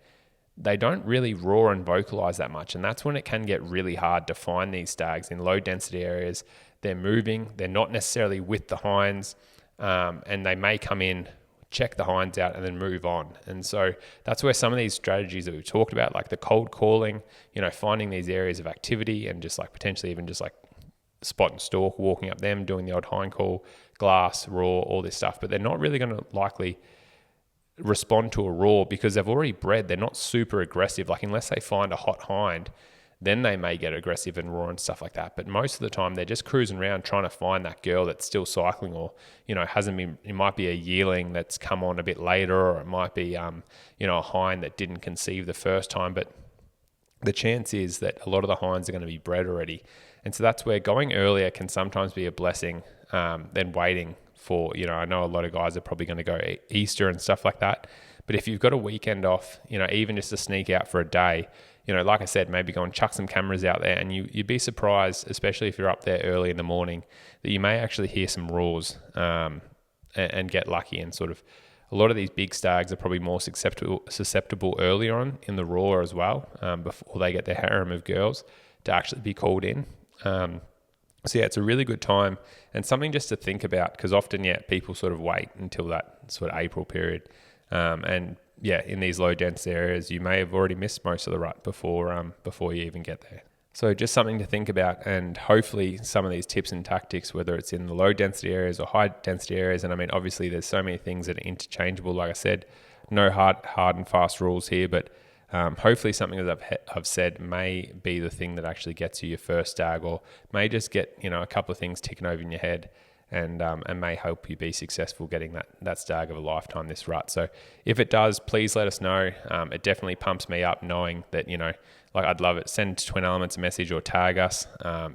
they don't really roar and vocalize that much. And that's when it can get really hard to find these stags in low density areas. They're moving, they're not necessarily with the hinds, and they may come in, check the hinds out, and then move on. And so that's where some of these strategies that we've talked about, like the cold calling, finding these areas of activity and just like potentially even just like spot and stalk, walking up them, doing the old hind call, glass, roar, all this stuff. But they're not really going to likely respond to a roar because they've already bred. They're not super aggressive. Like unless they find a hot hind, then they may get aggressive and roar and stuff like that. But most of the time they're just cruising around trying to find that girl that's still cycling, or, hasn't been, it might be a yearling that's come on a bit later, or it might be, a hind that didn't conceive the first time. But the chance is that a lot of the hinds are going to be bred already. And so that's where going earlier can sometimes be a blessing than waiting for, I know a lot of guys are probably going to go Easter and stuff like that. But if you've got a weekend off, even just to sneak out for a day, like I said, maybe go and chuck some cameras out there, and you'd be surprised, especially if you're up there early in the morning, that you may actually hear some roars and get lucky. And sort of a lot of these big stags are probably more susceptible earlier on in the roar as well, before they get their harem of girls to actually be called in. So yeah, it's a really good time and something just to think about, because often, people sort of wait until that sort of April period. And in these low density areas, you may have already missed most of the rut before you even get there. So just something to think about, and hopefully some of these tips and tactics, whether it's in the low density areas or high density areas. And I mean, obviously there's so many things that are interchangeable. Like I said, no hard and fast rules here, but hopefully something that I've said may be the thing that actually gets you your first stag, or may just get, a couple of things ticking over in your head, and may help you be successful getting that stag of a lifetime this rut. So if it does, please let us know. It definitely pumps me up knowing that, I'd love it. Send Twin Elements a message or tag us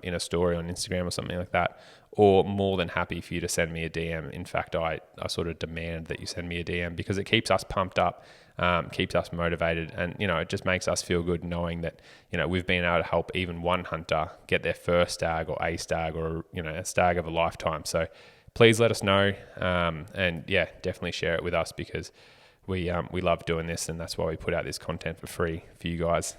in a story on Instagram or something like that, or more than happy for you to send me a DM. In fact, I sort of demand that you send me a DM, because it keeps us pumped up, keeps us motivated, and, it just makes us feel good knowing that, we've been able to help even one hunter get their first stag or a stag, or, a stag of a lifetime. So please let us know, and definitely share it with us, because we love doing this, and that's why we put out this content for free for you guys.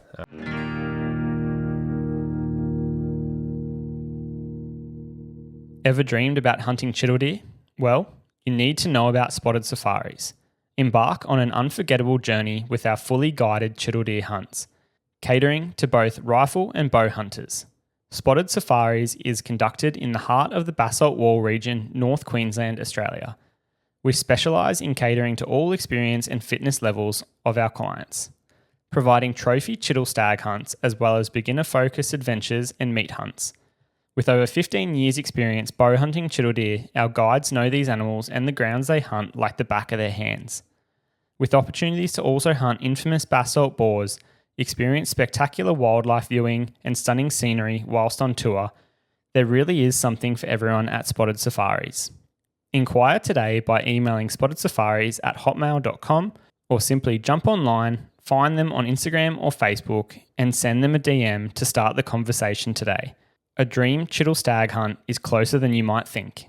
Ever dreamed about hunting chital deer? Well, you need to know about spotted safaris. Embark on an unforgettable journey with our fully guided chital deer hunts, catering to both rifle and bow hunters. Spotted Safaris is conducted in the heart of the Basalt Wall region, North Queensland, Australia. We specialise in catering to all experience and fitness levels of our clients, providing trophy chital stag hunts as well as beginner-focused adventures and meat hunts. With over 15 years' experience bow hunting chital deer, our guides know these animals and the grounds they hunt like the back of their hands. With opportunities to also hunt infamous basalt boars, experience spectacular wildlife viewing and stunning scenery whilst on tour, there really is something for everyone at Spotted Safaris. Inquire today by emailing spottedsafaris@hotmail.com, or simply jump online, find them on Instagram or Facebook, and send them a DM to start the conversation today. A dream chital stag hunt is closer than you might think.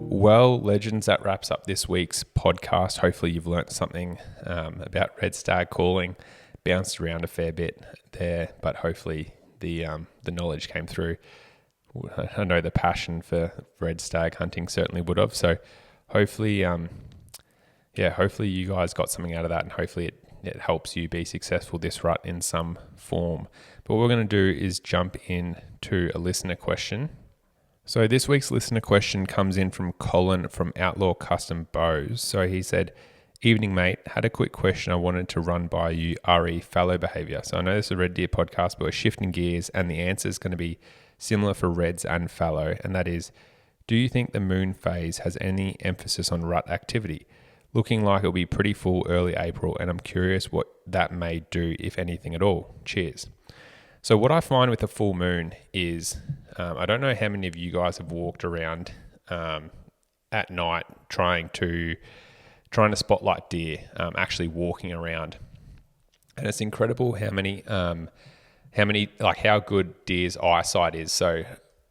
Well, legends, that wraps up this week's podcast. Hopefully you've learnt something about red stag calling. Bounced around a fair bit there, but hopefully the knowledge came through. I know the passion for red stag hunting certainly would have. So hopefully, hopefully you guys got something out of that, and hopefully it helps you be successful this rut in some form. But what we're going to do is jump into a listener question. So this week's listener question comes in from Colin from Outlaw Custom Bows. So he said, "Evening, mate. Had a quick question I wanted to run by you, RE fallow behaviour. So I know this is a Red Deer podcast, but we're shifting gears, and the answer is going to be similar for reds and fallow, and that is, do you think the moon phase has any emphasis on rut activity? Looking like it'll be pretty full early April, and I'm curious what that may do, if anything at all. Cheers." So what I find with a full moon is, I don't know how many of you guys have walked around at night trying to spotlight deer, actually walking around, and it's incredible how good deer's eyesight is. So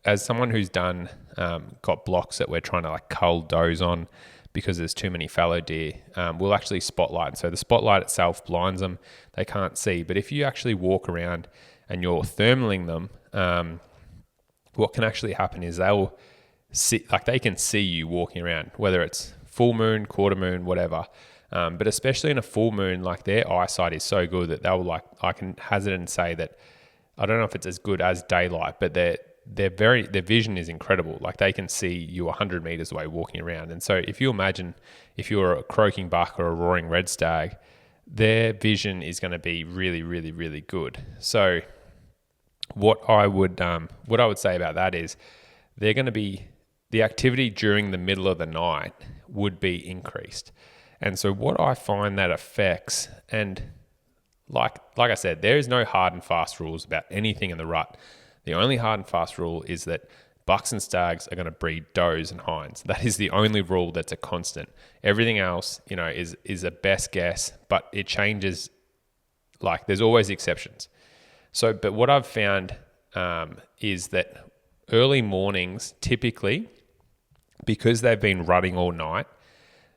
as someone who's got blocks that we're trying to cull does on because there's too many fallow deer, we'll actually spotlight. So the spotlight itself blinds them, they can't see. But if you actually walk around and you're thermaling them, what can actually happen is they'll see, they can see you walking around, whether it's full moon, quarter moon, whatever. But especially in a full moon, their eyesight is so good that they'll I can hazard and say that, I don't know if it's as good as daylight, but their vision is incredible. They can see you 100 meters away walking around. And so if you imagine if you're a croaking buck or a roaring red stag, their vision is going to be really, really, really good. So what I would say about that is they're going to be, the activity during the middle of the night would be increased. And so what I find that affects, and like I said, there is no hard and fast rules about anything in the rut. The only hard and fast rule is that bucks and stags are going to breed does and hinds. That is the only rule that's a constant. Everything else, is a best guess, but it changes. Like, there's always exceptions. So, but what I've found is that early mornings, typically, because they've been running all night,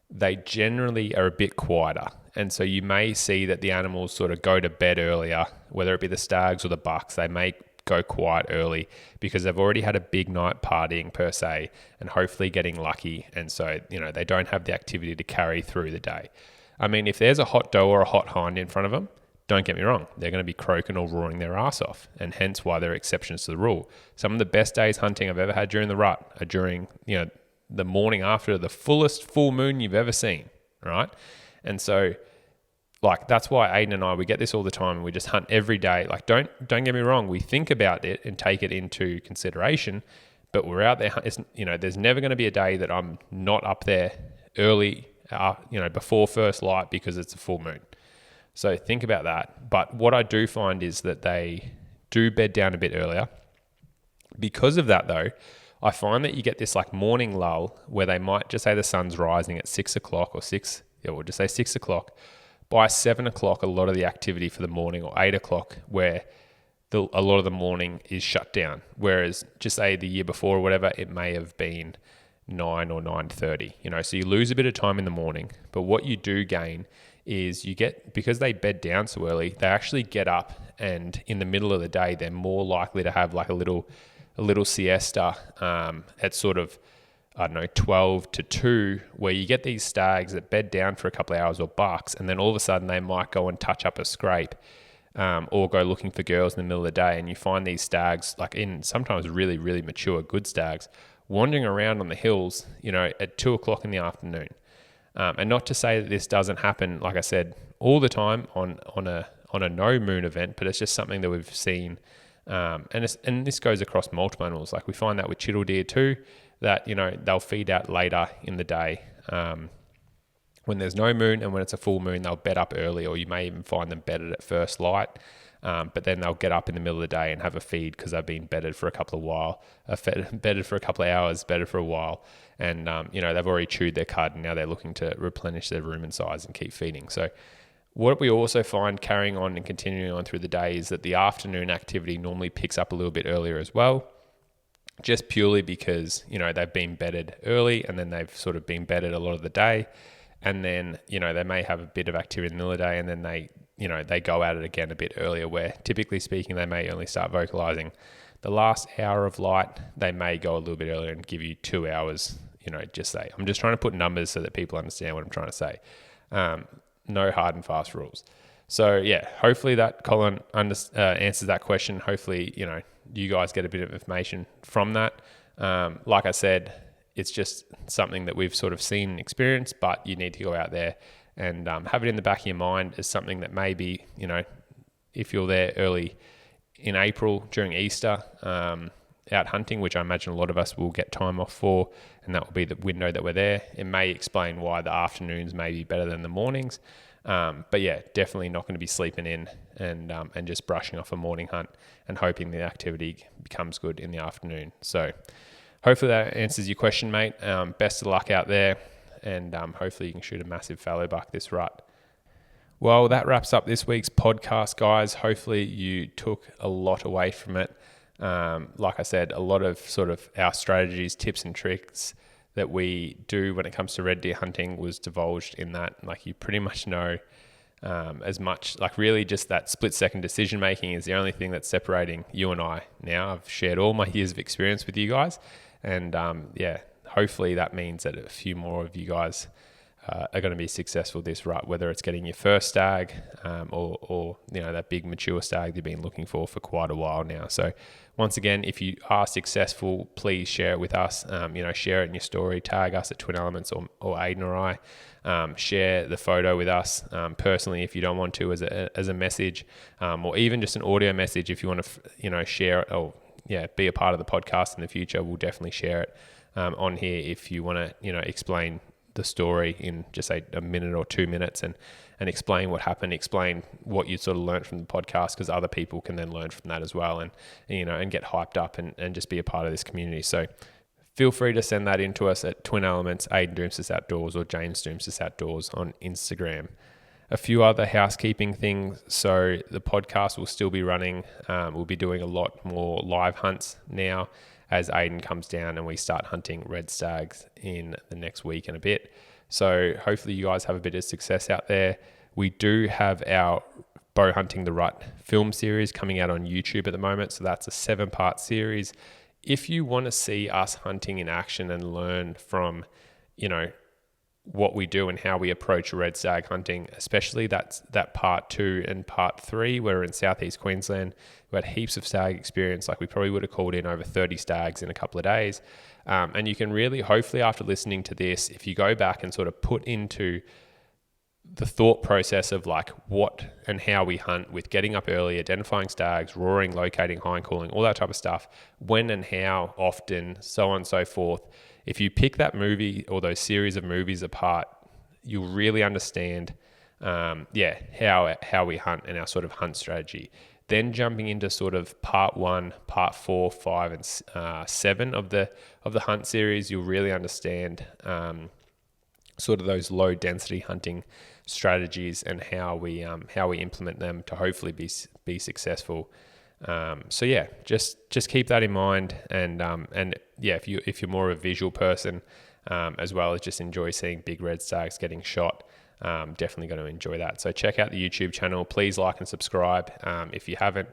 they generally are a bit quieter. And so you may see that the animals sort of go to bed earlier, whether it be the stags or the bucks. They may go quiet early because they've already had a big night partying per se, and hopefully getting lucky. And so, they don't have the activity to carry through the day. I mean, if there's a hot doe or a hot hind in front of them, don't get me wrong, they're going to be croaking or roaring their ass off, and hence why there are exceptions to the rule. Some of the best days hunting I've ever had during the rut are during, the morning after the fullest full moon you've ever seen, right? And so, that's why Aiden and I, we get this all the time, and we just hunt every day. Like, don't get me wrong, we think about it and take it into consideration, but we're out there. There's never going to be a day that I'm not up there early, before first light because it's a full moon. So think about that. But what I do find is that they do bed down a bit earlier. Because of that, though, I find that you get this morning lull where they might just say the sun's rising at 6 o'clock or we'll just say 6 o'clock. By 7 o'clock, a lot of the activity for the morning, or 8 o'clock, where a lot of the morning is shut down. Whereas just say the year before or whatever, it may have been 9 or 9:30. So you lose a bit of time in the morning. But what you do gain is because they bed down so early, they actually get up, and in the middle of the day, they're more likely to have a little siesta at sort of, 12 to 2, where you get these stags that bed down for a couple of hours, or bucks, and then all of a sudden they might go and touch up a scrape or go looking for girls in the middle of the day. And you find these stags, in sometimes really, really mature, good stags, wandering around on the hills, at 2 o'clock in the afternoon. And not to say that this doesn't happen, like I said, all the time on a no moon event, but it's just something that we've seen. And this goes across multiple animals. Like, we find that with chittle deer too, that, they'll feed out later in the day when there's no moon, and when it's a full moon, they'll bed up early, or you may even find them bedded at first light. But then they'll get up in the middle of the day and have a feed because they've been bedded for a couple of hours, bedded for a while. And, they've already chewed their cud, and now they're looking to replenish their rumen size and keep feeding. So what we also find carrying on and continuing on through the day is that the afternoon activity normally picks up a little bit earlier as well, just purely because, they've been bedded early, and then they've sort of been bedded a lot of the day. And then, they may have a bit of activity in the middle of the day, and then they go at it again a bit earlier, where typically speaking, they may only start vocalizing the last hour of light. They may go a little bit earlier and give you 2 hours, just say. I'm just trying to put numbers so that people understand what I'm trying to say. No hard and fast rules. So yeah, hopefully that, Colin, answers that question. Hopefully, you guys get a bit of information from that. Like I said, it's just something that we've sort of seen and experienced, but you need to go out there and have it in the back of your mind as something that maybe, if you're there early in April during Easter, out hunting, which I imagine a lot of us will get time off for, and that will be the window that we're there. It may explain why the afternoons may be better than the mornings. But yeah, definitely not going to be sleeping in and just brushing off a morning hunt and hoping the activity becomes good in the afternoon. So hopefully that answers your question, mate. Best of luck out there, and hopefully you can shoot a massive fallow buck this rut. Well, that wraps up this week's podcast, guys. Hopefully you took a lot away from it. Like I said, a lot of sort of our strategies, tips and tricks that we do when it comes to red deer hunting was divulged in that. Like, you pretty much know as much, like really just that split second decision making is the only thing that's separating you and I now. I've shared all my years of experience with you guys, and hopefully that means that a few more of you guys are going to be successful this rut, whether it's getting your first stag or that big mature stag you've been looking for quite a while now. So once again, if you are successful, please share it with us. Share it in your story, tag us at Twin Elements or Aiden or I. Share the photo with us personally if you don't want to as a message, or even just an audio message if you want to share it or be a part of the podcast in the future. We'll definitely share it on here if you want to explain the story in just a minute or 2 minutes and explain what happened, explain what you sort of learned from the podcast, because other people can then learn from that as well, and and get hyped up and just be a part of this community. So feel free to send that in to us at Twin Elements, Aiden Doumtsis Outdoors, or James Doumtsis Outdoors on Instagram. A few other housekeeping things. So the podcast will still be running. We'll be doing a lot more live hunts now as Aiden comes down and we start hunting red stags in the next week and a bit. So hopefully you guys have a bit of success out there. We do have our Bow Hunting the Rut film series coming out on YouTube at the moment. So that's a 7-part series. If you want to see us hunting in action and learn from, what we do and how we approach red stag hunting, especially that part 2 and part 3, where we're in Southeast Queensland. We had heaps of stag experience. Like, we probably would have called in over 30 stags in a couple of days. And you can really, hopefully after listening to this, if you go back and sort of put into the thought process of like what and how we hunt, with getting up early, identifying stags, roaring, locating, hind calling, all that type of stuff, when and how often, so on and so forth. If you pick that movie or those series of movies apart, you'll really understand, how we hunt and our sort of hunt strategy. Then jumping into sort of part 1, part 4, 5, and 7 of the hunt series, you'll really understand sort of those low density hunting strategies and how we implement them to hopefully be successful. Just keep that in mind, and if you're more of a visual person, as well as just enjoy seeing big red stags getting shot, definitely going to enjoy that. So check out the YouTube channel. Please like and subscribe if you haven't,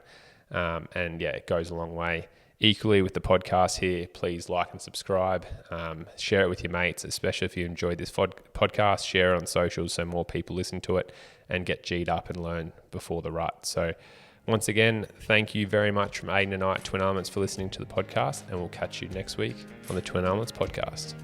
it goes a long way. Equally with the podcast here, please like and subscribe. Share it with your mates, especially if you enjoyed this podcast. Share it on socials so more people listen to it and get G'd up and learn before the rut. So once again, thank you very much from Aiden and I at Twin Elements for listening to the podcast, and we'll catch you next week on the Twin Elements podcast.